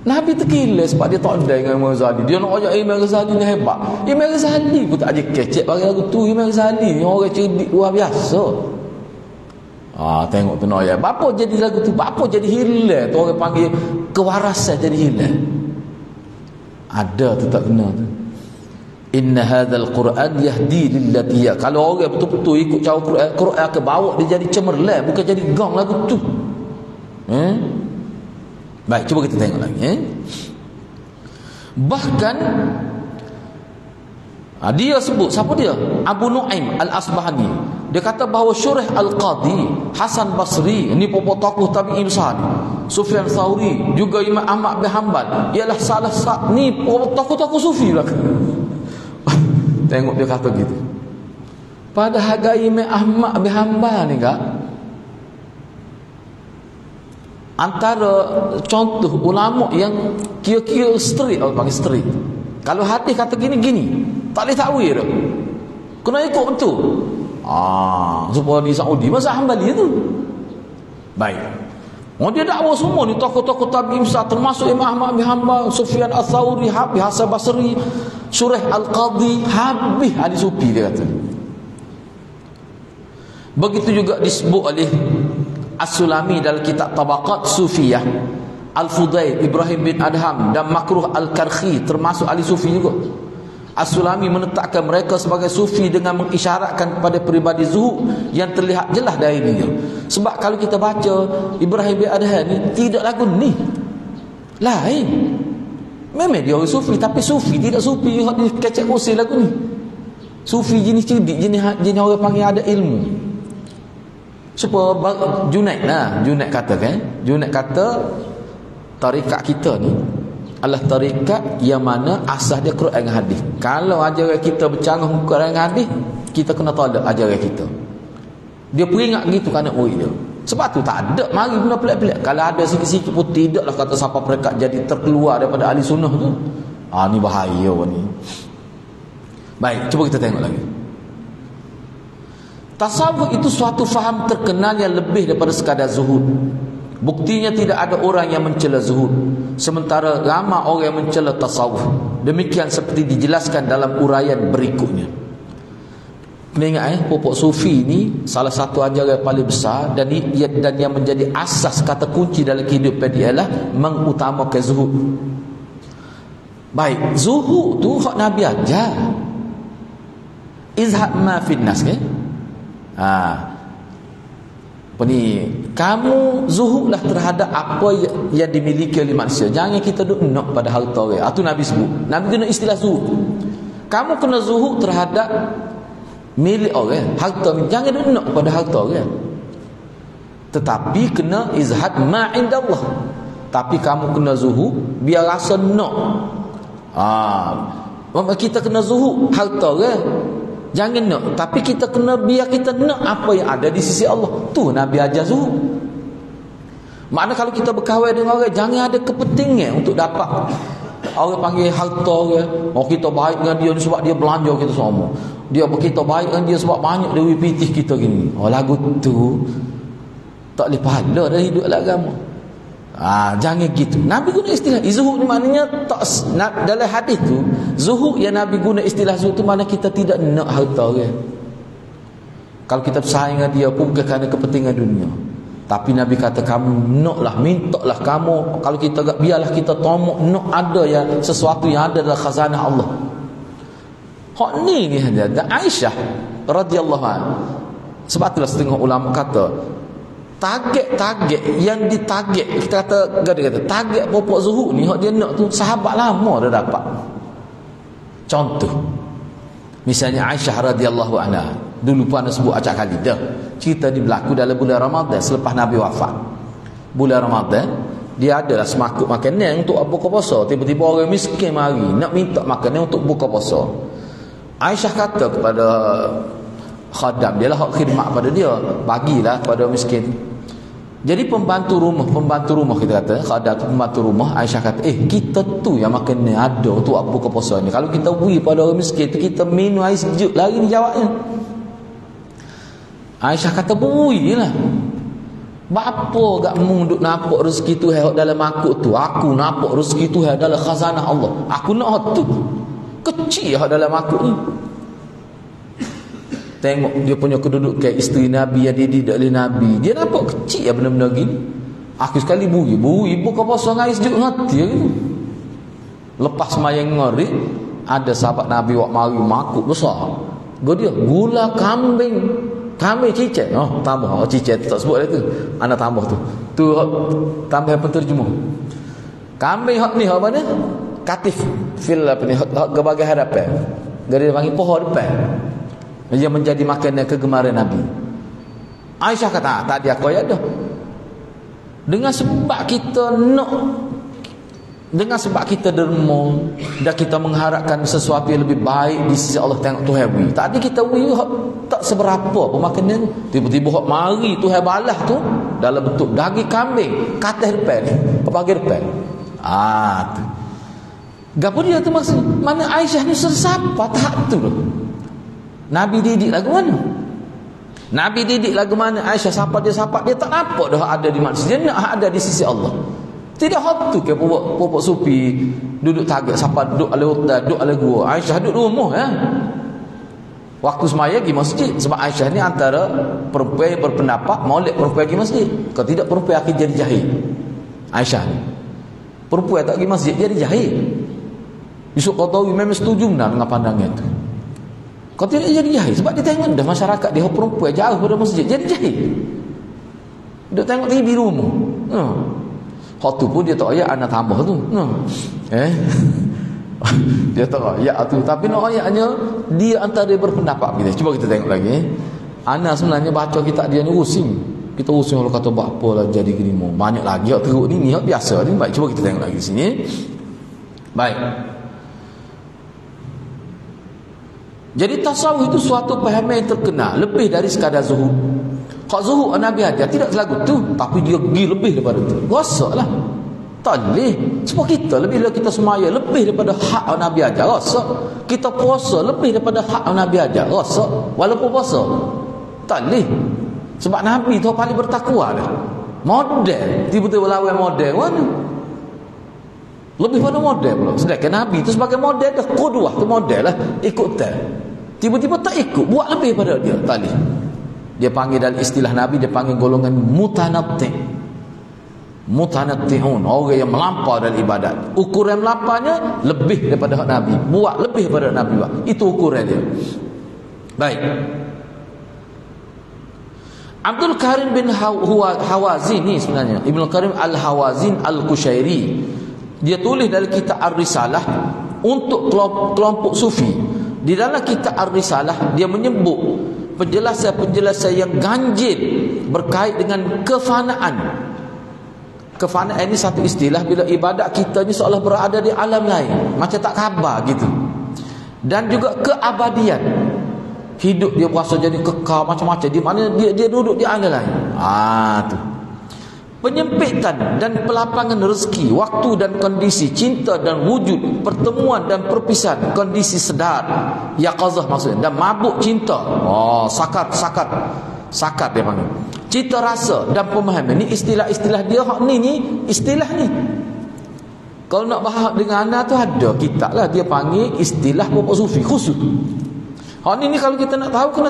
Nabi terkilat sebab dia tak ada dengan Imam Ghazali. Dia nak ajak Imam Ghazali ni hebat. Imam Ghazali pun tak ada kecek bagi lagu tu. Imam Ghazali ni orang cerdik luar biasa. Tengok tu nak ayat. Bapa jadi lagu tu, bapa jadi hilang tu, orang panggil kewarasan jadi hilang. Ada tu tak kena tu. Inna hadzal Quran yahdi lillati ya. Kalau orang betul-betul ikut cara Quran ke bawa dia jadi cemerlang, bukan jadi gong lagu tu. Baik, cuba kita tengok lagi. Bahkan dia sebut, siapa dia? Abu Nu'aim Al-Asbahani. Dia kata bahawa Syurih Al-Qadi, Hasan Basri, ini tokoh tabi'in besar, Sufyan Thauri, juga Imam Ahmad bin Hanbal, ialah salah satu ni tokoh-tokoh sufi belaka. Tengok dia kata gitu. Pada harga Imam Ahmad bin Hanbal ni kak, antara contoh ulama yang kira-kira street, orang panggil street. Kalau hadis kata gini, tak boleh takwil dah. Kena ikut betul. Supaya di Saudi masa Hanbali tu. Baik. Dia dakwa semua ni tokoh-tokoh tabi'in besar, termasuk Imam Ahmad bin Hanbal, Sufyan Ats-Tsauri, habis Hasan Basri, Syurih Al-Qadi, habis ahli sufi dia kata. Begitu juga disebut oleh As-Sulami dalam kitab Tabaqat Sufiyah, Al-Fudail Ibrahim bin Adham dan Makruh Al-Karkhi termasuk ahli sufi juga. As-Sulami menetapkan mereka sebagai sufi dengan mengisyaratkan kepada peribadi zuhud yang terlihat jelas dari dirinya. Sebab kalau kita baca Ibrahim bin Adham ni tidak lagu ni lain. Memang dia orang sufi, tapi sufi tidak sufi yang dikecek kursi lagu ni. Sufi jenis cerdik, jenis orang panggil ada ilmu. Junaid kata tarikat kita ni adalah tarikat yang mana asas dia Quran dan hadis. Kalau ajaran kita bercanggah Quran dan hadis, kita kena tolak ajaran kita. Dia peringat gitu kerana murid dia. Sebab tu tak ada mari guna pelik-pelik. Kalau ada sikit-sikit pun tidaklah kata siapa perekat jadi terkeluar daripada ahli sunnah tu. Ni bahaya ni. Baik, cuba kita tengok lagi. Tasawuf itu suatu faham terkenal yang lebih daripada sekadar zuhud. Buktinya tidak ada orang yang mencela zuhud, sementara ramai orang yang mencela tasawuf. Demikian seperti dijelaskan dalam uraian berikutnya. Kena ingat pokok sufi ni salah satu ajaran yang paling besar dan yang menjadi asas kata kunci dalam kehidupan dia ialah mengutamakan zuhud. Baik, zuhud tu hak Nabi ajar. Izhad ma fin nas apa ni, kamu zuhudlah terhadap apa yang dimiliki oleh manusia. Jangan kita duk nak pada harta orang. Itu Nabi sebut. Nabi guna istilah zuhud. Kamu kena zuhud terhadap milik orang, harta. Jangan duk nak pada harta orang. Tetapi kena izhad ma indallah. Tapi kamu kena zuhud biar rasa nak. Kita kena zuhud harta orang. Jangan nak, tapi kita kena biar kita nak apa yang ada di sisi Allah. Tu Nabi ajar zuhud. Makna kalau kita berkawan dengan orang, jangan ada kepentingan untuk dapat. Orang panggil harta orang. Kita baik dengan dia sebab dia belanja kita semua. Kita baik dengan dia sebab banyak duit pitih kita gini. Lagu tu tak boleh pahala dah hidup dalam agama. Jangan gitu. Nabi guna istilah zuhud ni maknanya tak, dalam hadis tu zuhud yang Nabi guna istilah zuhud tu maknanya kita tidak nak harta orang. Kalau kita bersaing dengan dia pun bukan kerana kepentingan dunia. Tapi Nabi kata kamu naklah, mintalah kamu. Kalau kita biarlah kita tomok nak ada yang sesuatu yang ada dalam khazanah Allah. Hak ni hanya Aisyah radhiyallahu anha. Sebab itulah setengah ulama kata target yang ditarget, kita kata target pokok zuhud ni hak dia nak tu sahabat lama dah dapat. Contoh misalnya Aisyah radhiyallahu anha, dulu pun ada sebut acak kali dah cerita di berlaku dalam bulan Ramadan selepas Nabi wafat. Bulan Ramadan dia adalah semakuk makanan untuk buka puasa. Tiba-tiba orang miskin mari nak minta makanan untuk buka puasa. Aisyah kata kepada khadam dia lah, hak khidmat pada dia, bagilah kepada miskin. Jadi pembantu rumah kita kata, khadam tu pembantu rumah. Aisyah kata, kita tu yang makan ni ada untuk buka puasa ni. Kalau kita beri pada orang miskin tu, kita minum air sejuk lagi ni jawabnya. Aisyah kata, berilah. Bapa gak mu duk nampak rezeki tu dalam makuk tu. Aku nampak rezeki tu dalam khazanah Allah. Aku nak hak tu. Kecil dalam makuk ni. Tengok dia punya kedudukan isteri Nabi yang dididik oleh Nabi. Dia nampak kecil ya benda-benda gini. Aku sekali buri buka puasa dengan air sejuk hati gitu. Lepas semayang ngori, ada sahabat Nabi wak mari makuk besar. Dia gula kambing cicit. Tambah cicit tak sebut lagi tu. Ana tambah tu. Tu tambah penterjemah. Kambing hak ni hak mana? Katif fil apa ni hak gebagai hadapan. Dia panggil pohon depan. Yang menjadi makanan kegemaran Nabi. Aisyah kata, tak ada aku ayat dah. Dengan sebab kita nak, dengan sebab kita derma dan kita mengharapkan sesuatu yang lebih baik di sisi Allah, tengok Tuhan beri. Tadi kita beri tak seberapa pemakanan. Tiba-tiba hak mari Tuhan balas tu dalam bentuk daging kambing, katas depan ni, bagi depan. Tu. Gapo dia tu maksud? Mana Aisyah ni siapa tak tu loh. Nabi didik lagu mana? Nabi didik lagu mana? Aisyah siapa dia tak nampak dah ada di manusia. Dia nak ada di sisi Allah. Tidak hak tu ke popok supi duduk tagak siapa duduk ala hutan, duduk ala gua. Aisyah duduk rumah ya. Waktu semaya pergi masjid sebab Aisyah ni antara perempuan berpendapat maulid perempuan pergi masjid. Kalau tidak perempuan akan jadi jahil. Aisyah ni perempuan tak pergi masjid jadi jahil. Besok kau tahu memang setuju dengan pandangan itu. Kau tidak jadi jahil sebab dia tengok dah masyarakat dia perempuan jauh pada masjid jadi jahil. Dia tengok TV rumah. Hak tu pun dia tak ayat anak tambah tu. Dia tak ayat tu tapi nak ayatnya dia antara dia berpendapat kita. Cuba kita tengok lagi. Ana sebenarnya baca kitab dia ni rusing. Kita rusing kalau kata apa lah jadi gini mau. Banyak lagi hak teruk ni hak biasa ni. Baik cuba kita tengok lagi sini. Baik. Jadi tasawuf itu suatu pahaman yang terkenal, lebih dari sekadar zuhud. Kalau zuhud Nabi ajar tidak selalu tu, tapi dia pergi lebih daripada tu. Rosaklah. Tak boleh. Sebab kita lebih daripada kita semaya, lebih daripada hak Nabi ajar, rosak. Kita puasa lebih daripada hak Nabi ajar, rosak. Walaupun puasa. Tak boleh. Sebab Nabi tu paling bertakwa dah. Model, tiba-tiba lawan model mana? Lebih pada model pula. Sedangkan Nabi tu sebagai model dah, qudwah tu model lah, ikut dah. Tiba-tiba tak ikut, buat lebih pada dia. Tak boleh. Dia panggil dalam istilah Nabi, dia panggil golongan mutanatti'. Mutanatti'un, orang yang melampau dalam ibadat. Ukuran melampaunya lebih daripada hak Nabi, buat lebih daripada Nabi buat. Itu ukuran dia. Baik. Abdul Karim bin Hawazin ni sebenarnya, Ibnu Karim Al-Hawazin Al-Kushairi, dia tulis dalam kitab Ar-Risalah untuk kelompok sufi. Di dalam kitab Ar-Risalah dia menyebut penjelasan-penjelasan yang ganjil berkait dengan kefanaan. Kefanaan ini satu istilah bila ibadat kita ni seolah berada di alam lain, macam tak khabar gitu. Dan juga keabadian. Hidup dia berasa jadi kekal macam-macam, di mana dia duduk di alam lain. Tu. Penyempitan dan pelapangan rezeki, waktu dan kondisi, cinta dan wujud, pertemuan dan perpisahan, kondisi sedar, yaqazah maksudnya, dan mabuk cinta. Sakat dia panggil. Cita rasa dan pemahaman. Ni istilah-istilah dia, hak ni istilah ni. Kalau nak bahas dengan anak tu ada kitab lah, dia panggil istilah pokok sufi khusus. Hak ni kalau kita nak tahu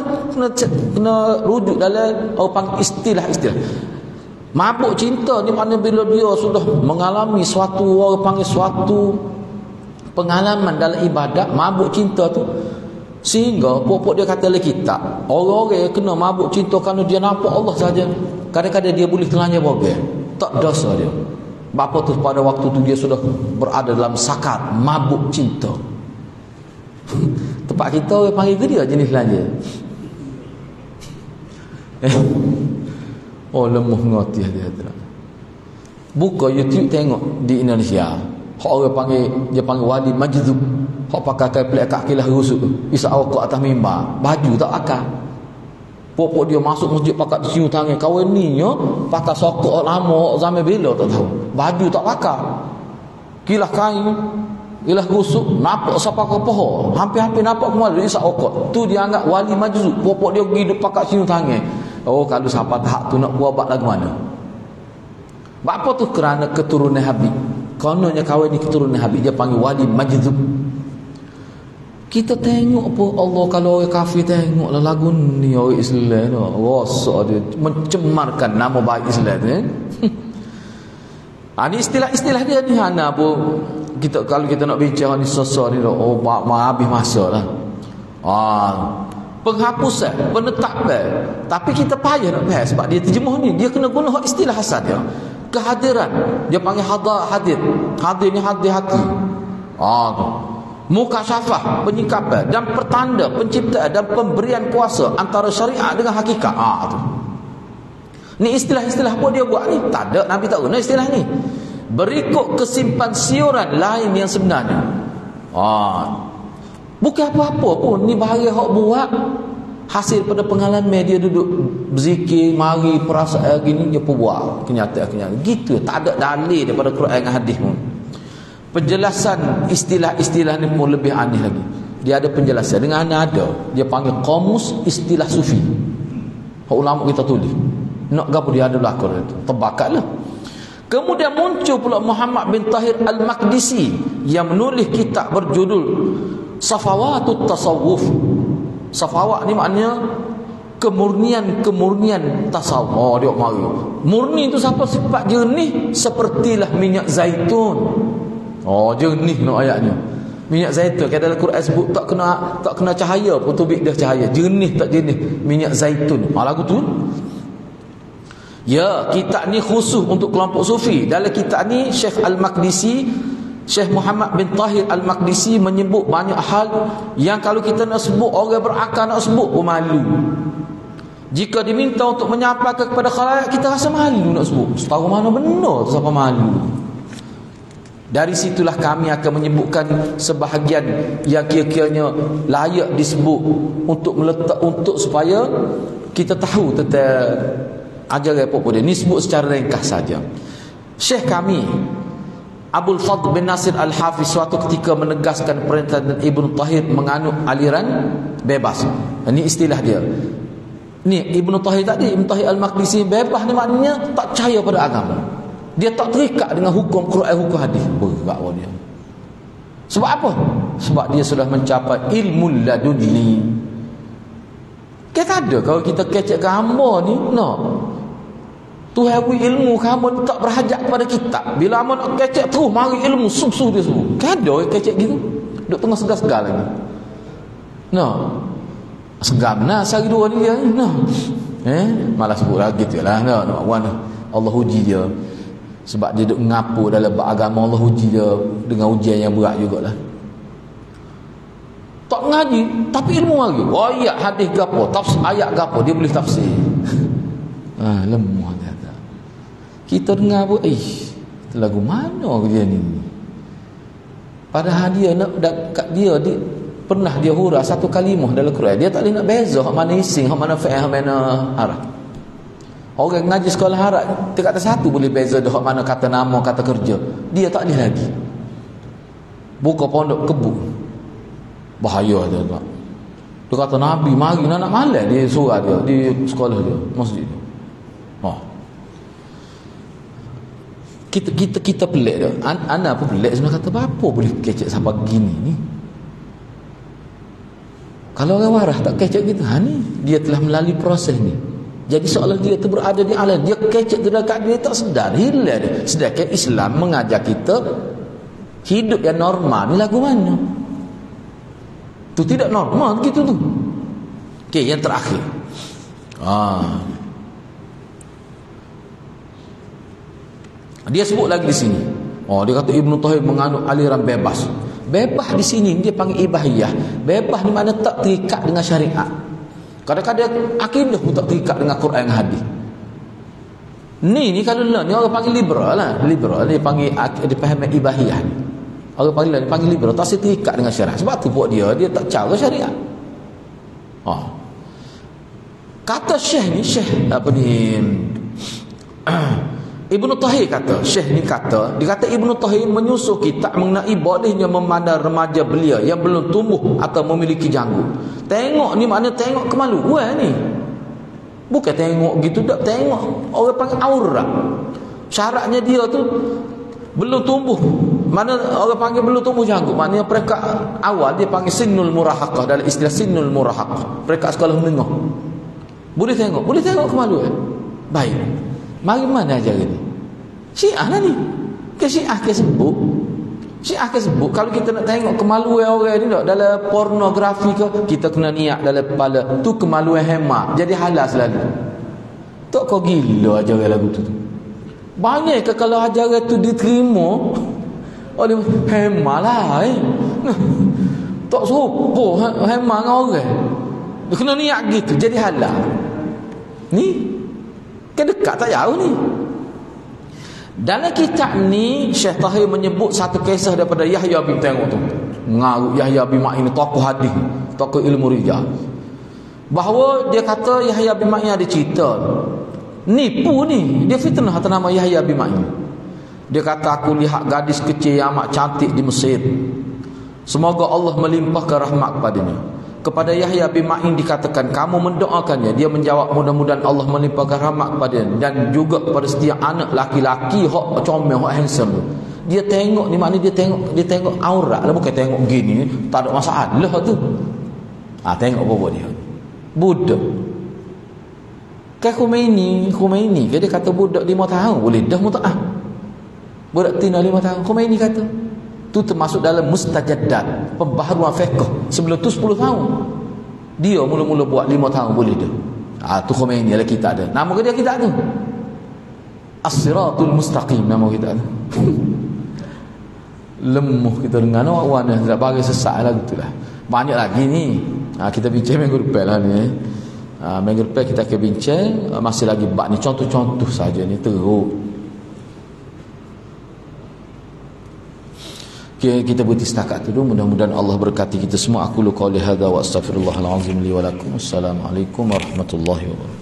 kena rujuk dalam panggil istilah-istilah. Mabuk cinta ni makna bila dia sudah mengalami suatu, orang panggil suatu pengalaman dalam ibadat, mabuk cinta tu. Sehingga pokok dia kata dalam kitab, orang-orang yang kena mabuk cinta kerana dia nampak Allah saja, kadang-kadang dia boleh telanya bogel, tak dosa dia. Bapa tu pada waktu tu dia sudah berada dalam sakat mabuk cinta. Tempat kita orang panggil ke dia jenis belanja. Lemah ngerti dia. Buka YouTube tengok di Indonesia. Orang panggil, dia panggil wali majzub. Hak pakai pelak kakilah rusuk, isa awak atas mimbar, baju tak pakai. Pokok dia masuk masjid pakai cium tangan. Kawan ni pakai sokok lama zaman bila tak tahu. Baju tak pakai. Kilah kain, kilah rusuk, nampak siapa ke pohon. Hampir-hampir nampak kemana isa awak. Tu dia anggap wali majzub. Pokok dia hidup pakai cium tangan. Kalau siapa tahap tu nak buat lagu mana? Apa tu? Kerana keturunan Habib. Kononnya kawan ni keturunan Habib, dia panggil wali majzub. Kita tengok apa Allah, kalau orang kafir tengoklah lagu ni orang Islam tu, rosak dia, mencemarkan nama baik Islam ni. Ini istilah-istilah dia ni hana pun kita, kalau kita nak bincang ni sosok ni habis masa lah. Penghapusan, penetapan. Tapi kita payah nak bahas sebab dia terjemuh ni, dia kena guna istilah asal dia. Kehadiran, dia panggil hadir. Hadir ni hadir hati. Mukasyafah, penyikapan dan pertanda penciptaan dan pemberian kuasa antara syariat dengan hakikat. Tu. Ni istilah-istilah apa dia buat ni? Tak ada, Nabi tak guna istilah ni. Berikut kesimpan siuran lain yang sebenarnya. Bukan apa-apa pun, ni bahaya hak buat hasil pada pengalaman dia duduk berzikir, mari perasaan gini dia pun buat kenyataan. Gitu, tak ada dalil daripada Quran dan hadis pun. Penjelasan istilah-istilah ni pun lebih aneh lagi. Dia ada penjelasan dengan ada. Dia panggil kamus istilah sufi. Hak ulama kita tulis. Nak gapo dia ada belakang itu. Terbakatlah. Kemudian muncul pula Muhammad bin Tahir Al-Maqdisi yang menulis kitab berjudul Safawatut Tasawuf. Safawat ni maknanya kemurnian tasawuf. Dia mari. Murni itu siapa? Sifat jernih sepertilah minyak zaitun. Jernih no ayatnya. Minyak zaitun, kata dalam Quran sebut tak kena cahaya pun tubik dah cahaya. Jernih tak jernih, minyak zaitun. Lagu tu. Ya, kitab ni khusus untuk kelompok sufi. Dalam kitab ni Syekh Al-Maqdisi, Syekh Muhammad bin Tahir Al-Maqdisi menyebut banyak hal yang kalau kita nak sebut, orang berakal nak sebut pun malu. Jika diminta untuk menyampaikan kepada khalayak, kita rasa malu nak sebut. Setahu mana benar tu siapa malu. Dari situlah kami akan menyebutkan sebahagian yang kira-kiranya layak disebut untuk meletak, untuk supaya kita tahu tentang ajaran apa dia. Ni sebut secara ringkas saja. Syekh kami Abdul Fadl bin Nasir Al-Hafiz suatu ketika menegaskan perintah Ibn Tahir menganut aliran bebas. Ini istilah dia. Ni Ibn Tahir tadi, Ibn Tahir Al-Maqdisi, bebas ni maknanya tak percaya pada agama. Dia tak terikat dengan hukum Quran, hukum hadis. Berat dia. Sebab apa? Sebab dia sudah mencapai ilmu laduni. Kita ada kalau kita kecek gambar ni, no. Tuhan beri ilmu kamu tak berhajat kepada kitab. Bila amun nak kecek terus mari ilmu susu dia semua. Kada kecek gitu. Duk tengah segar-segar lagi. No. Segar benar sehari dua ni dia. No. Malas sebut lagi tu lah. No, nak buat Allah uji dia. Sebab dia duk ngapu dalam agama, Allah uji dia dengan ujian yang berat jugalah. Tak ngaji tapi ilmu lagi. Ayat hadis gapo, tafsir ayat gapo dia boleh tafsir. Lemah dia. Kita dengar pun, itu lagu mana dia ni? Padahal dia nak dia pernah dia hurah satu kalimah dalam Quran. Dia tak boleh nak beza hak mana ising, hak mana fa'il, hak mana harf. Orang ngaji sekolah Arab, dia kata satu boleh beza dah hak mana kata nama, kata kerja. Dia tak boleh lagi. Buka pondok kebu. Bahaya dia tak. Dia kata Nabi mari nak malam dia surah dia di sekolah dia, masjid dia. Kita pelik dah. Ana pun pelik sebenarnya, kata apa boleh kecek sampai gini ni. Kalau orang waras tak kecek gitu, ni dia telah melalui proses ni. Jadi seolah dia tu berada di alam, dia kecek tu dekat dia tak sedar, hilang dia. Sedangkan Islam mengajar kita hidup yang normal ni lagu mana? Tu tidak normal gitu tu. Okey, yang terakhir. Dia sebut lagi di sini. Dia kata Ibn Tahir menganut aliran bebas. Bebas di sini dia panggil ibahiyah. Bebas ni makna tak terikat dengan syariat. Kadang-kadang akidah pun tak terikat dengan Quran dan hadis. Ni kalau ni orang panggil liberal lah. Liberal dia panggil, dia faham ibahiyah. Orang panggil liberal tak terikat dengan syariat. Sebab tu buat dia tak cara syariat. Kata Syekh ni, Ibn Tahir kata, Syekh ni kata, dia kata Ibn Tahir menyusuh kitab mengenai bolehnya memandang remaja belia yang belum tumbuh atau memiliki janggut. Tengok ni makna tengok kemaluan ni. Bukan tengok gitu, tak tengok. Orang panggil aurat. Syaratnya dia tu belum tumbuh. Mana orang panggil belum tumbuh janggut, maknanya peringkat awal dia panggil sinul murahaqah, dalam istilah sinul murahaqah. Peringkat sekolah menengah. Boleh tengok kemaluan. Baik. Mari mana ajar ni? Syiah lah ni. Ke Syiah ke sebut. Kalau kita nak tengok kemaluan orang ni tak, dalam pornografi ke, kita kena niat dalam kepala tu kemaluan hemat. Jadi halal selalu. Tak kau gila ajaran lagu tu. Banyak ke kalau ajaran tu diterima oleh hemat lah. Tak serupa hemat dengan orang. Dia kena niat gitu. Jadi halal. Ni dekat tak jauh ni. Dalam kitab ni Syekh Tahir menyebut satu kisah daripada Yahya bin Tengok tu. Ngaru Yahya bin Ma'in, tokoh hadis, tokoh ilmu rijal. Bahawa dia kata Yahya bin Ma'in ada cerita. Nipu ni, dia fitnah atas nama Yahya bin Ma'in. Dia kata aku lihat gadis kecil yang amat cantik di Mesir. Semoga Allah melimpahkan rahmat kepadanya. Kepada Yahya bin Ma'in dikatakan kamu mendoakannya. Dia menjawab mudah-mudahan Allah melimpahkan rahmat kepadanya, dan juga kepada setiap anak laki-laki hak comel, hak handsome. Dia tengok ni maknanya dia tengok aurat lah, bukan tengok gini tak ada masalah tu. Tengok apa dia. Budak. Kan Khomeini kan dia kata budak 5 tahun boleh dah mutaah. Budak tina 5 tahun. Khomeini kata itu termasuk dalam mustajaddat, pembaharuan fiqh. Sebelum tu 10 tahun. Dia mula-mula buat 5 tahun boleh dah. Tu Khomeini lah kita ada. Nama dia kita tu. As-Siratul Mustaqim nama kita tu. Lemuh kita dengar nak warna tak bagi sesak lah gitulah. Banyak lagi ni. Kita bincang minggu depan lah ni. Minggu depan kita akan bincang masih lagi bab ni, contoh-contoh saja ni teruk. Kita berhenti setakat itu dulu. Mudah-mudahan Allah berkati kita semua. Aku lu qauli hadza wa astaghfirullahal azim li wa lakum. Assalamualaikum warahmatullahi wabarakatuh.